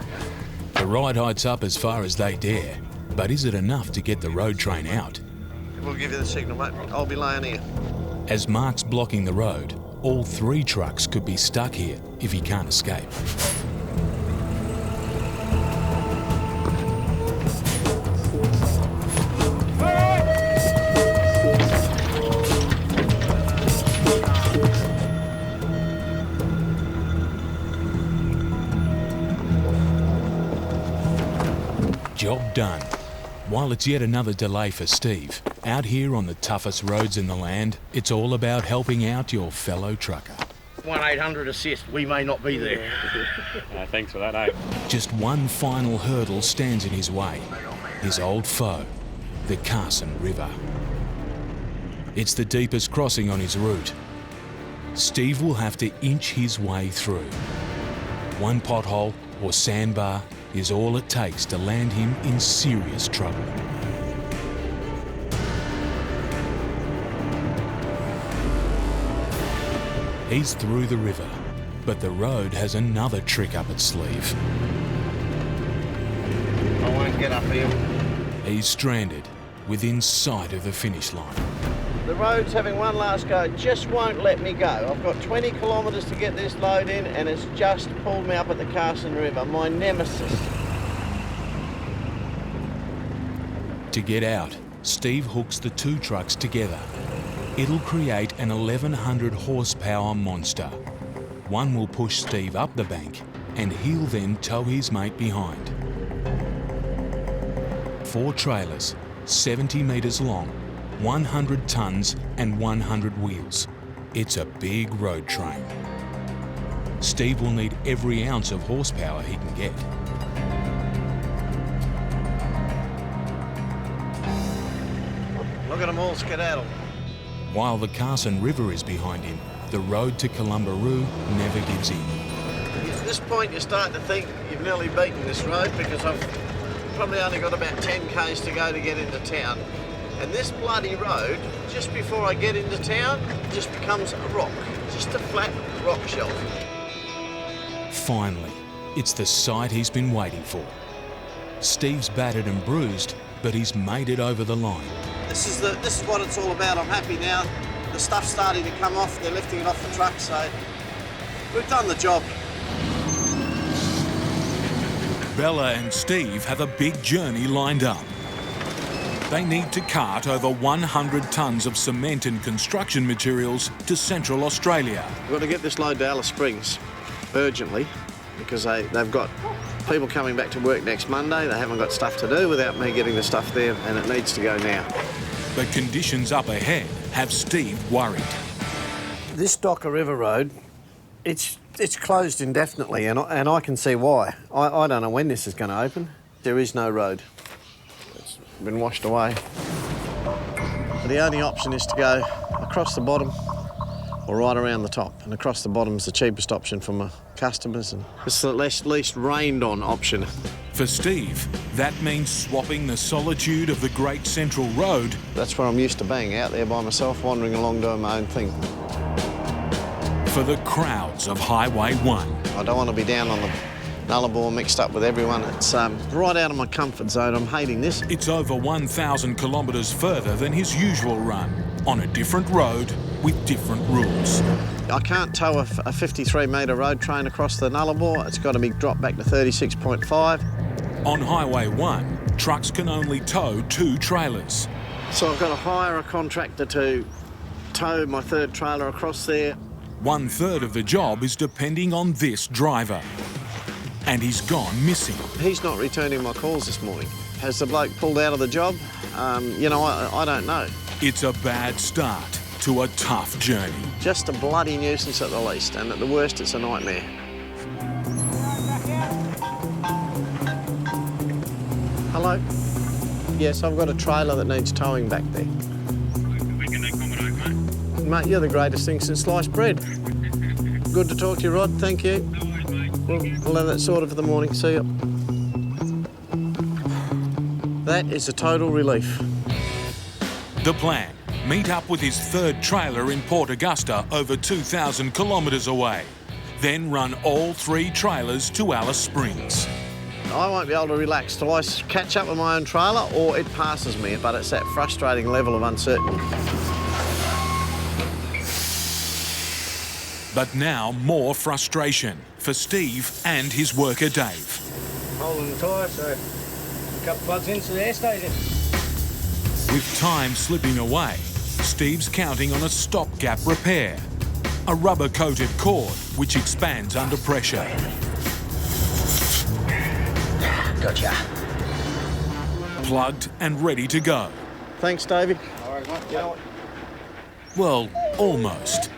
The ride heights up as far as they dare, but is it enough to get the road train out? We'll give you the signal, mate. I'll be laying here. As Mark's blocking the road, all 3 trucks could be stuck here if he can't escape. Job done. While it's yet another delay for Steve, out here on the toughest roads in the land, it's all about helping out your fellow trucker. 1-800-ASSIST, we may not be there. Thanks for that, eh? Just one final hurdle stands in his way. His old foe, the Carson River. It's the deepest crossing on his route. Steve will have to inch his way through. One pothole or sandbar is all it takes to land him in serious trouble. He's through the river, but the road has another trick up its sleeve. I won't get up here. He's stranded within sight of the finish line. The road's having one last go. It just won't let me go. I've got 20 kilometres to get this load in and it's just pulled me up at the Carson River, my nemesis. To get out, Steve hooks the 2 trucks together. It'll create an 1,100 horsepower monster. One will push Steve up the bank and he'll then tow his mate behind. 4 trailers, 70 metres long, 100 tonnes and 100 wheels. It's a big road train. Steve will need every ounce of horsepower he can get. Look at them all skedaddle. While the Carson River is behind him, the road to Kalumburu never gives in. At this point you start to think you've nearly beaten this road because I've probably only got about 10 k's to go to get into town. And this bloody road, just before I get into town, just becomes a rock. Just a flat rock shelf. Finally, it's the sight he's been waiting for. Steve's battered and bruised, but he's made it over the line. This is what it's all about. I'm happy now. The stuff's starting to come off. They're lifting it off the truck, so we've done the job. Bella and Steve have a big journey lined up. They need to cart over 100 tonnes of cement and construction materials to Central Australia. We've got to get this load to Alice Springs urgently because they've got people coming back to work next Monday. They haven't got stuff to do without me getting the stuff there, and it needs to go now. But conditions up ahead have Steve worried. This Docker River Road, it's closed indefinitely, and I can see why. I don't know when this is going to open. There is no road. It's been washed away. So the only option is to go across the bottom or right around the top, and across the bottom is the cheapest option for my customers, and it's the least rained on option. For Steve, that means swapping the solitude of the Great Central Road. That's where I'm used to being, out there by myself, wandering along doing my own thing. for the crowds of Highway 1. I don't want to be down on the Nullarbor mixed up with everyone. It's right out of my comfort zone. I'm hating this. It's over 1,000 kilometres further than his usual run, on a different road with different rules. I can't tow a 53-metre road train across the Nullarbor. It's got to be dropped back to 36.5. On Highway 1, trucks can only tow 2 trailers. So I've got to hire a contractor to tow my third trailer across there. 1/3 of the job is depending on this driver. And he's gone missing. He's not returning my calls this morning. Has the bloke pulled out of the job? You know, I don't know. It's a bad start to a tough journey. Just a bloody nuisance at the least, and at the worst, it's a nightmare. Hello? Yes, I've got a trailer that needs towing back there. When can they accommodate, mate? Mate, you're the greatest thing since sliced bread. Good to talk to you, Rod. Thank you. No worries, mate. We'll have that sorted for the morning. See you. That is a total relief. The plan, meet up with his third trailer in Port Augusta over 2,000 kilometres away. Then run all 3 trailers to Alice Springs. I won't be able to relax till I catch up with my own trailer or it passes me, but it's that frustrating level of uncertainty. But now more frustration for Steve and his worker Dave. Holding the tyre, so a couple plugs into the air station. With time slipping away, Steve's counting on a stopgap repair. A rubber-coated cord which expands under pressure. Gotcha. Plugged and ready to go. Thanks, David. All right, mate. Yeah. Well, almost.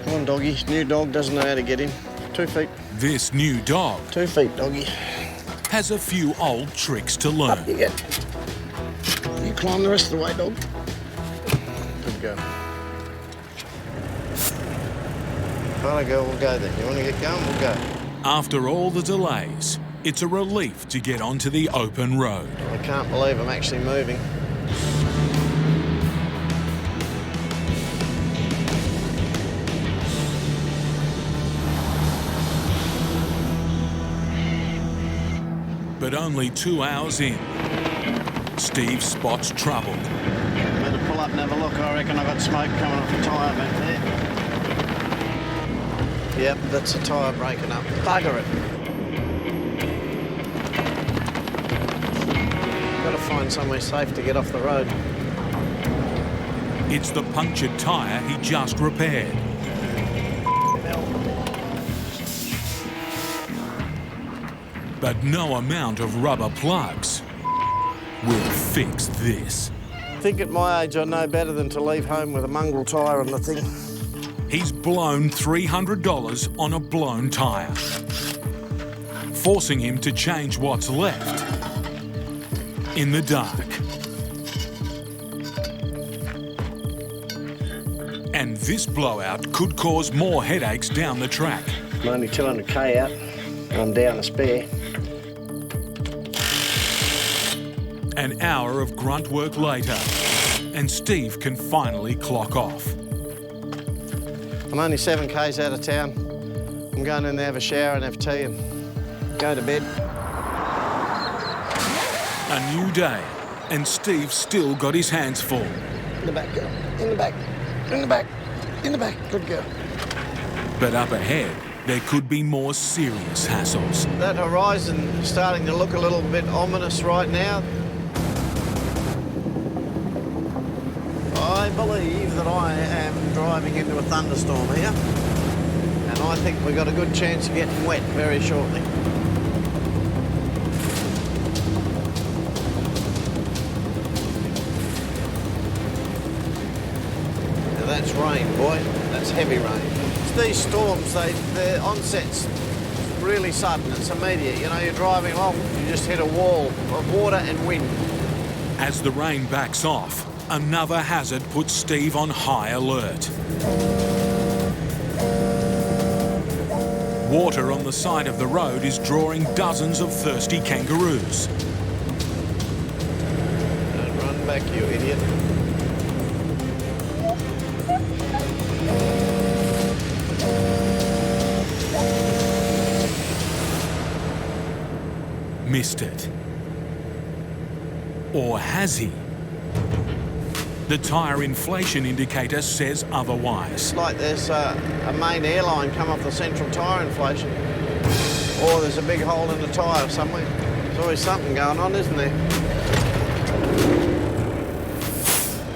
Come on, doggy. New dog doesn't know how to get in. 2 feet. This new dog 2 feet, doggy. has a few old tricks to learn. Up you get. You climb the rest of the way, dog. Good girl. Right, girl, we'll go then. You want to get going? We'll go. After all the delays, it's a relief to get onto the open road. I can't believe I'm actually moving. But only 2 hours in, Steve spots trouble. Better pull up and have a look. I reckon I've got smoke coming off the tyre back there. Yep, that's a tyre breaking up. Bugger it. Got to find somewhere safe to get off the road. It's the punctured tyre he just repaired. But no amount of rubber plugs will fix this. I think at my age I know better than to leave home with a mongrel tyre on the thing. He's blown $300 on a blown tyre, forcing him to change what's left in the dark. And this blowout could cause more headaches down the track. I'm only 200k out. I'm down a spare. An hour of grunt work later, and Steve can finally clock off. I'm only 7k's out of town. I'm going in there, have a shower and have tea and go to bed. A new day, and Steve's still got his hands full. In the back, girl. In the back. In the back. In the back. Good girl. But up ahead, there could be more serious hassles. That horizon is starting to look a little bit ominous right now. I believe that I am driving into a thunderstorm here, and I think we've got a good chance of getting wet very shortly. Now that's rain, boy. That's heavy rain. These storms, their onset's really sudden. It's immediate. You know, you're driving along, you just hit a wall of water and wind. As the rain backs off, another hazard puts Steve on high alert. Water on the side of the road is drawing dozens of thirsty kangaroos. Don't run back, you idiot. missed it. Or has he? The tyre inflation indicator says otherwise. Like there's a main airline come off the central tyre inflation. Or there's a big hole in the tyre somewhere. There's always something going on, isn't there?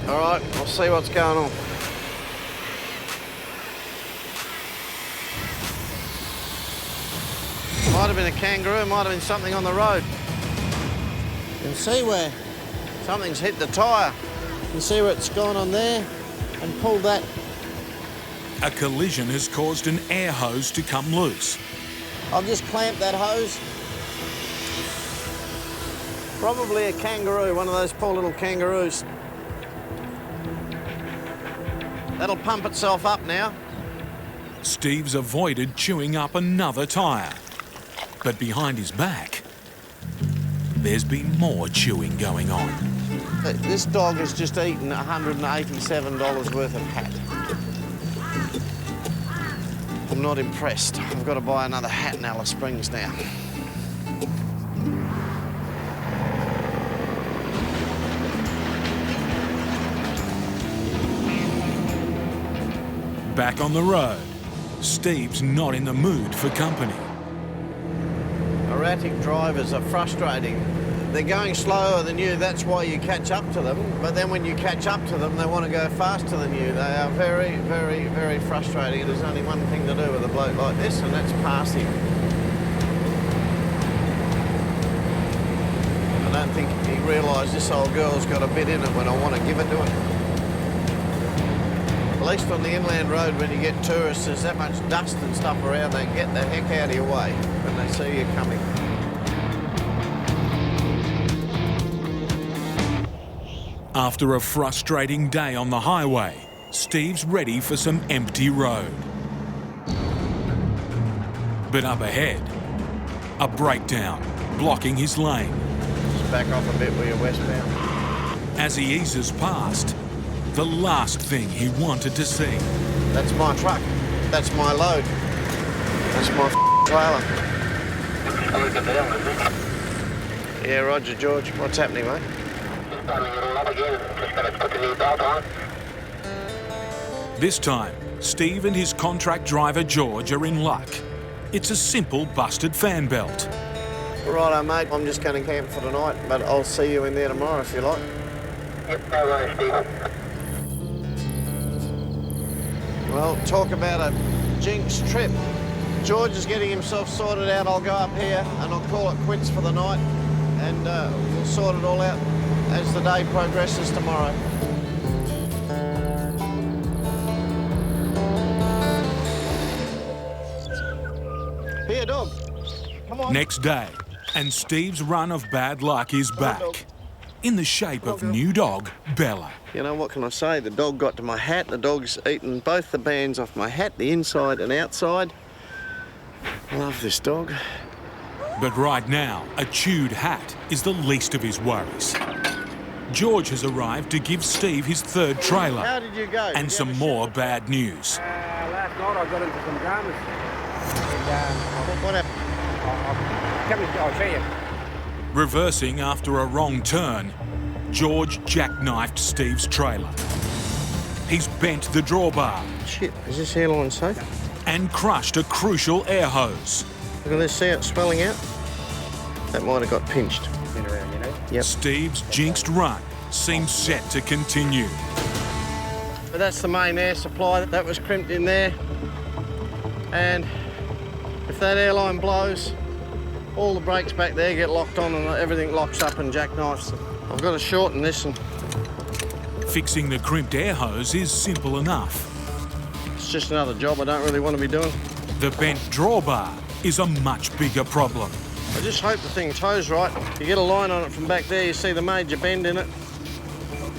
All right, I'll see what's going on. Might have been a kangaroo, might have been something on the road. You can see where something's hit the tyre. You can see where it's gone on there and pulled that. A collision has caused an air hose to come loose. I'll just clamp that hose. Probably a kangaroo, one of those poor little kangaroos. That'll pump itself up now. Steve's avoided chewing up another tyre. But behind his back, there's been more chewing going on. This dog has just eaten $187 worth of hat. I'm not impressed. I've got to buy another hat in Alice Springs now. Back on the road, Steve's not in the mood for company. Erratic drivers are frustrating. They're going slower than you, that's why you catch up to them. But then when you catch up to them, they want to go faster than you. They are very, very, very frustrating. There's only one thing to do with a bloke like this, and that's pass him. I don't think he realised this old girl's got a bit in it when I want to give it to her. At least on the inland road, when you get tourists, there's that much dust and stuff around, they get the heck out of your way when they see you coming. After a frustrating day on the highway, Steve's ready for some empty road. But up ahead, a breakdown blocking his lane. Just back off a bit where you're westbound. As he eases past, the last thing he wanted to see. That's my truck. That's my load. That's my trailer. Yeah, Roger, George. What's happening, mate? This time, Steve and his contract driver George are in luck. It's a simple busted fan belt. Righto, mate. I'm just going to camp for tonight, but I'll see you in there tomorrow if you like. Yep, no worries, Steve. Well, talk about a jinx trip. George is getting himself sorted out. I'll go up here and I'll call it quits for the night, and we'll sort it all out as the day progresses tomorrow. Here, dog. Come on. Next day, and Steve's run of bad luck is back. In the shape of new dog, Bella. You know, what can I say? The dog got to my hat. The dog's eaten both the bands off my hat, the inside and outside. I love this dog. But right now, a chewed hat is the least of his worries. George has arrived to give Steve his third trailer. How did you go? And some more bad news. Last night I got into some dramas. What happened? I'll show you. Reversing after a wrong turn, George jackknifed Steve's trailer. He's bent the drawbar. Shit, is this airline safe? And crushed a crucial air hose. Look at this, see it swelling out? That might have got pinched. Been around, you know. Yep. Steve's jinxed run seems set to continue. But that's the main air supply that was crimped in there. And if that airline blows, all the brakes back there get locked on and everything locks up and jackknifes. I've got to shorten this. And Fixing the crimped air hose is simple enough. it's just another job I don't really want to be doing. The bent drawbar is a much bigger problem. I just hope the thing tows right. You get a line on it from back there, you see the major bend in it.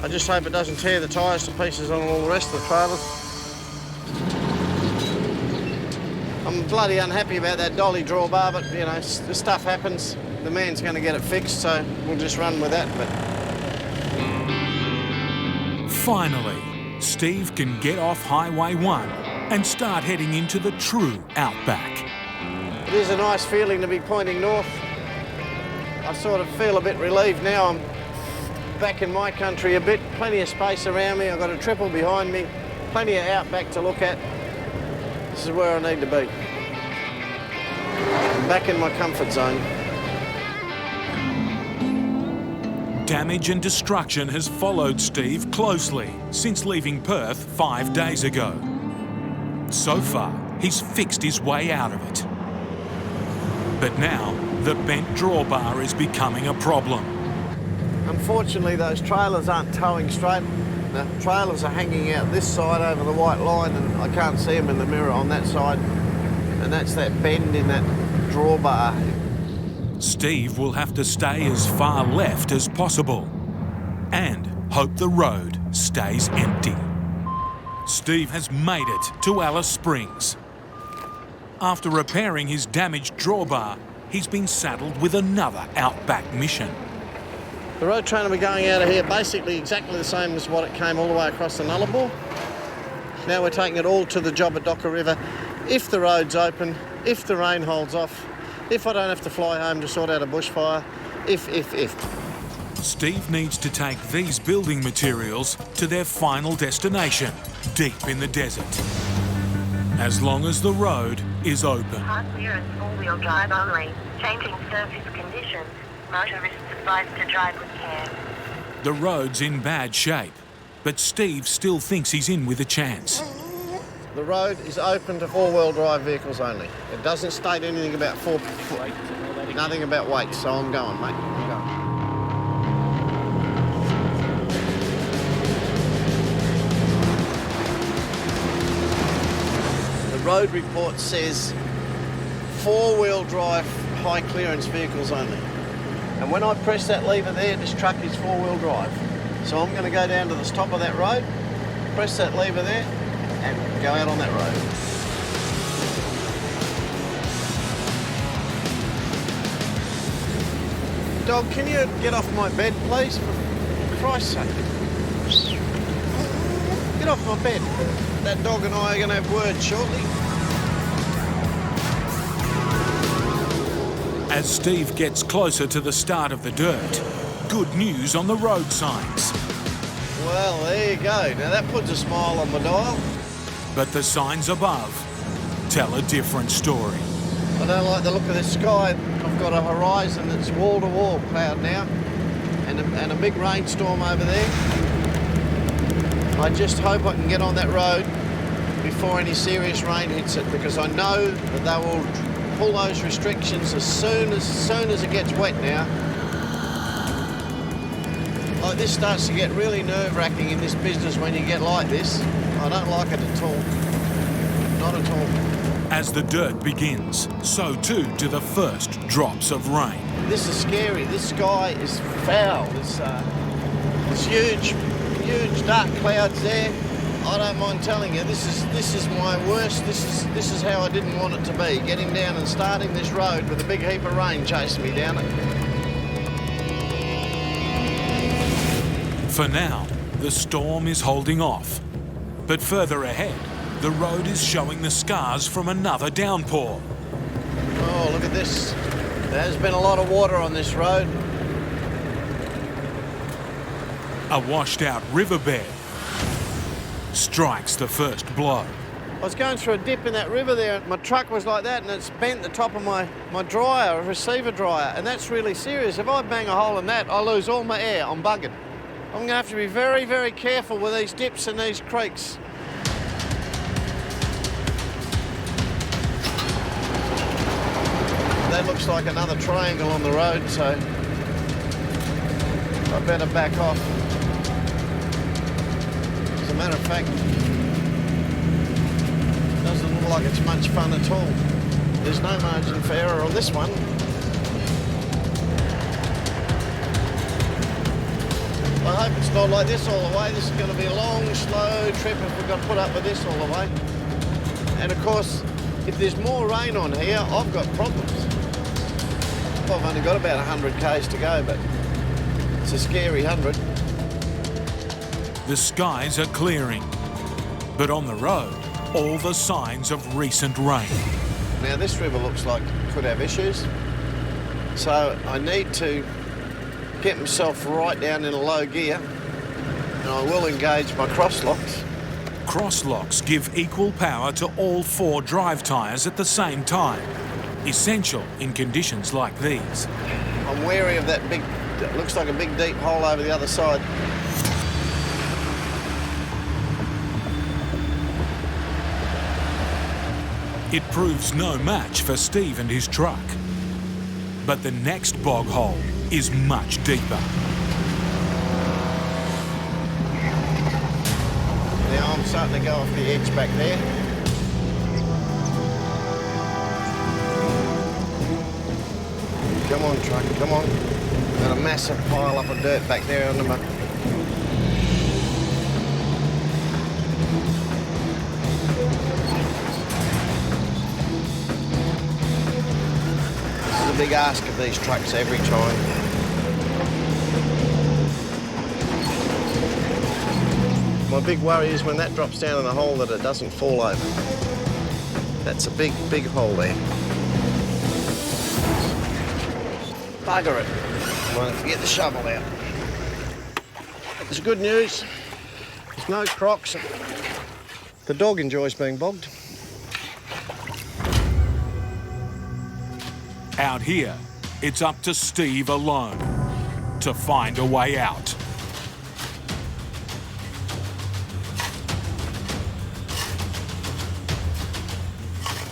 I just hope it doesn't tear the tyres to pieces on all the rest of the trailers. I'm bloody unhappy about that dolly drawbar, but you know, the stuff happens. The man's going to get it fixed, so we'll just run with that. But finally, Steve can get off Highway 1 and start heading into the true outback. it is a nice feeling to be pointing north. I sort of feel a bit relieved now. I'm back in my country a bit, plenty of space around me. I've got a triple behind me, plenty of outback to look at. This is where I need to be. I'm back in my comfort zone. Damage and destruction has followed Steve closely since leaving Perth 5 days ago. So far, he's fixed his way out of it. But now, the bent drawbar is becoming a problem. Unfortunately, those trailers aren't towing straight. The trailers are hanging out this side over the white line, and I can't see them in the mirror on that side. And that's that bend in that drawbar. Steve will have to stay as far left as possible and hope the road stays empty. Steve has made it to Alice Springs. After repairing his damaged drawbar, he's been saddled with another outback mission. The road train will be going out of here basically exactly the same as what it came all the way across the Nullarbor. Now we're taking it all to the job at Docker River. If the road's open, if the rain holds off, if I don't have to fly home to sort out a bushfire, if. Steve needs to take these building materials to their final destination, deep in the desert. As long as the road is open. Hard clearance, all-wheel drive only. Changing surface conditions. Motorists advised to drive with care. The road's in bad shape, but Steve still thinks he's in with a chance. The road is open to four-wheel drive vehicles only. It doesn't state anything about nothing about weight, so I'm going, mate. I'm going. The road report says four-wheel drive high clearance vehicles only. And when I press that lever there, this truck is four-wheel drive. So I'm going to go down to the top of that road, press that lever there, and go out on that road. Dog, can you get off my bed, please? For Christ's sake. Get off my bed. That dog and I are going to have words shortly. As Steve gets closer to the start of the dirt, good news on the road signs. Well, there you go. Now that puts a smile on my dial. But the signs above tell a different story. I don't like the look of the sky. I've got a horizon that's wall-to-wall cloud now, and a big rainstorm over there. I just hope I can get on that road before any serious rain hits it, because I know that they will pull those restrictions as soon as it gets wet now. Like, this starts to get really nerve-wracking in this business when you get like this. I don't like it at all. Not at all. As the dirt begins, so too do the first drops of rain. This is scary. This sky is foul. There's huge dark clouds there. I don't mind telling you, this is my worst. This is how I didn't want it to be. Getting down and starting this road with a big heap of rain chasing me down it. For now, the storm is holding off. But further ahead, the road is showing the scars from another downpour. Oh, look at this. There's been a lot of water on this road. A washed-out riverbed strikes the first blow. I was going through a dip in that river there, and my truck was like that, and it's bent the top of my dryer, a receiver dryer, and that's really serious. If I bang a hole in that, I lose all my air. I'm buggered. I'm going to have to be very, very careful with these dips and these creeks. That looks like another triangle on the road, so I better back off. As a matter of fact, it doesn't look like it's much fun at all. There's no margin for error on this one. I hope it's not like this all the way. This is going to be a long, slow trip if we've got to put up with this all the way. And of course, if there's more rain on here, I've got problems. I've only got about 100 k's to go, but it's a scary 100. The skies are clearing, but on the road, all the signs of recent rain. Now this river looks like it could have issues. So I need to get myself right down in a low gear, and I will engage my cross locks. Cross locks give equal power to all 4 drive tyres at the same time. Essential in conditions like these. I'm wary of that big, it looks like a big deep hole over the other side. It proves no match for Steve and his truck. But the next bog hole is much deeper. Now I'm starting to go off the edge back there. Come on, truck, come on. Got a massive pile up of dirt back there under my... This is a big ask of these trucks every time. My big worry is when that drops down in the hole that it doesn't fall over. That's a big, big hole there. Bugger it. I'm going to get the shovel out. It's good news. There's no crocs. The dog enjoys being bogged. Out here, it's up to Steve alone to find a way out.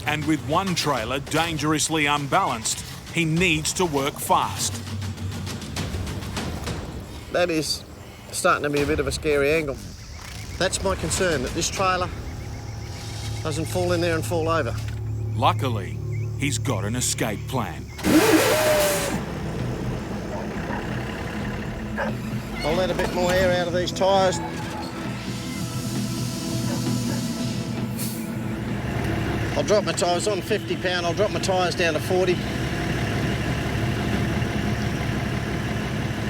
And with one trailer dangerously unbalanced, he needs to work fast. That is starting to be a bit of a scary angle. That's my concern, that this trailer doesn't fall in there and fall over. Luckily, he's got an escape plan. I'll let a bit more air out of these tyres. I'll drop my tyres on 50 pound, I'll drop my tyres down to 40.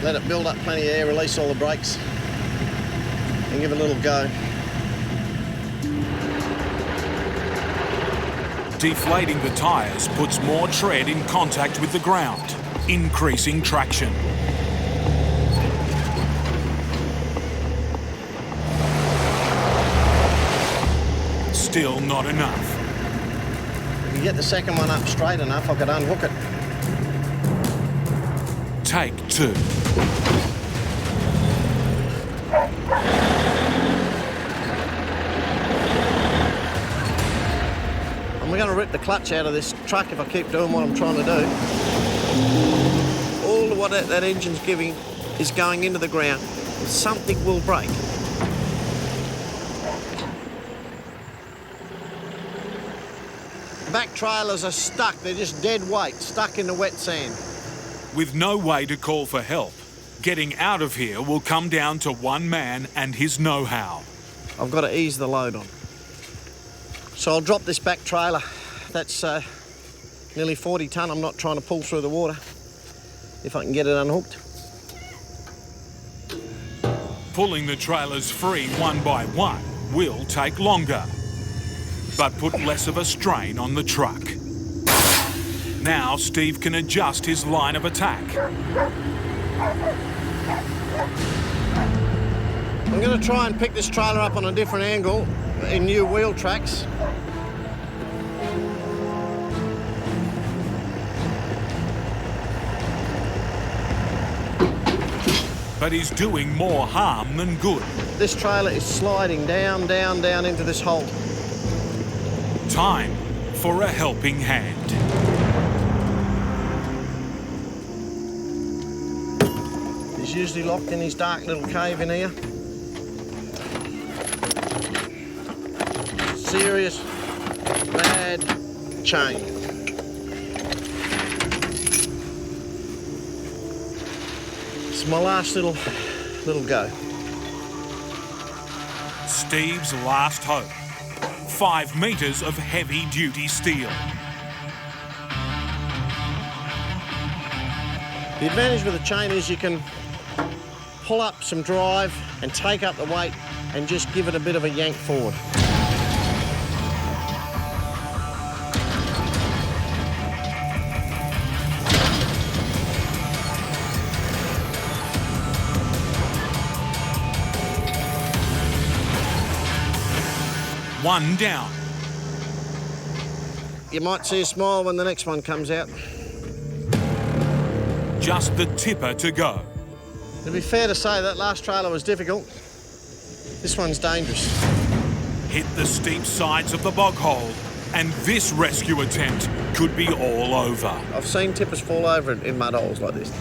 Let it build up plenty of air, release all the brakes, and give it a little go. Deflating the tyres puts more tread in contact with the ground, increasing traction. Still not enough. If you get the second one up straight enough, I could unhook it. Take 2. I'm going to rip the clutch out of this truck if I keep doing what I'm trying to do. All of what that engine's giving is going into the ground. Something will break. Back trailers are stuck, they're just dead weight, stuck in the wet sand. With no way to call for help, getting out of here will come down to one man and his know-how. I've got to ease the load on. So I'll drop this back trailer. That's nearly 40 tonne. I'm not trying to pull through the water if I can get it unhooked. Pulling the trailers free one by one will take longer, but put less of a strain on the truck. Now Steve can adjust his line of attack. I'm going to try and pick this trailer up on a different angle in new wheel tracks. But he's doing more harm than good. This trailer is sliding down, down, down into this hole. Time for a helping hand. He's usually locked in his dark little cave in here. Serious, bad chain. It's my last little go. Steve's last hope. 5 metres of heavy-duty steel. The advantage with the chain is you can pull up some drive and take up the weight and just give it a bit of a yank forward. one down. You might see a smile when the next one comes out. Just the tipper to go. To be fair to say, that last trailer was difficult. This one's dangerous. Hit the steep sides of the bog hole, and this rescue attempt could be all over. I've seen tippers fall over in mud holes like this.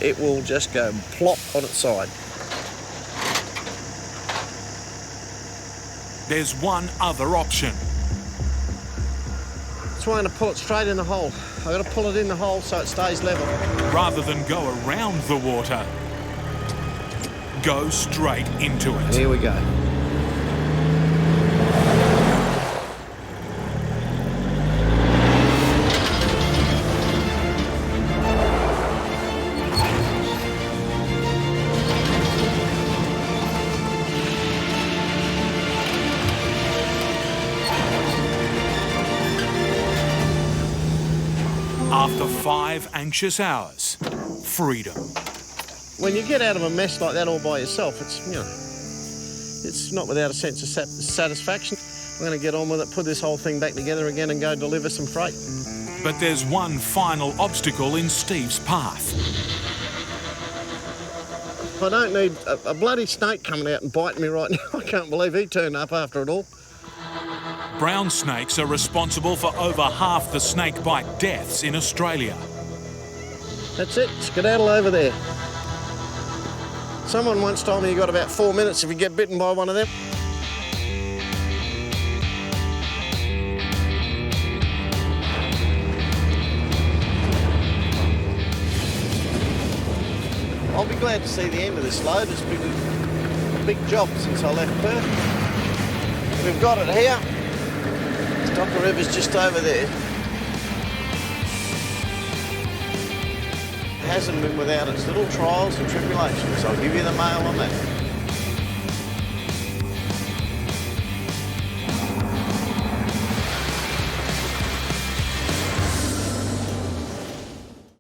It will just go plop on its side. There's one other option. It's trying to pull it straight in the hole. I've got to pull it in the hole so it stays level. Rather than go around the water, go straight into it. Here we go. After 5 anxious hours, freedom. When you get out of a mess like that all by yourself, it's, you know, it's not without a sense of satisfaction. I'm going to get on with it, put this whole thing back together again and go deliver some freight. But there's one final obstacle in Steve's path. I don't need a bloody snake coming out and biting me right now. I can't believe he turned up after it all. Brown snakes are responsible for over half the snake bite deaths in Australia. That's it, skedaddle over there. Someone once told me you got about 4 minutes if you get bitten by one of them. I'll be glad to see the end of this load. It's been a big job since I left Perth. We've got it here. Stocker River's just over there. It hasn't been without its little trials and tribulations. I'll give you the mail on that.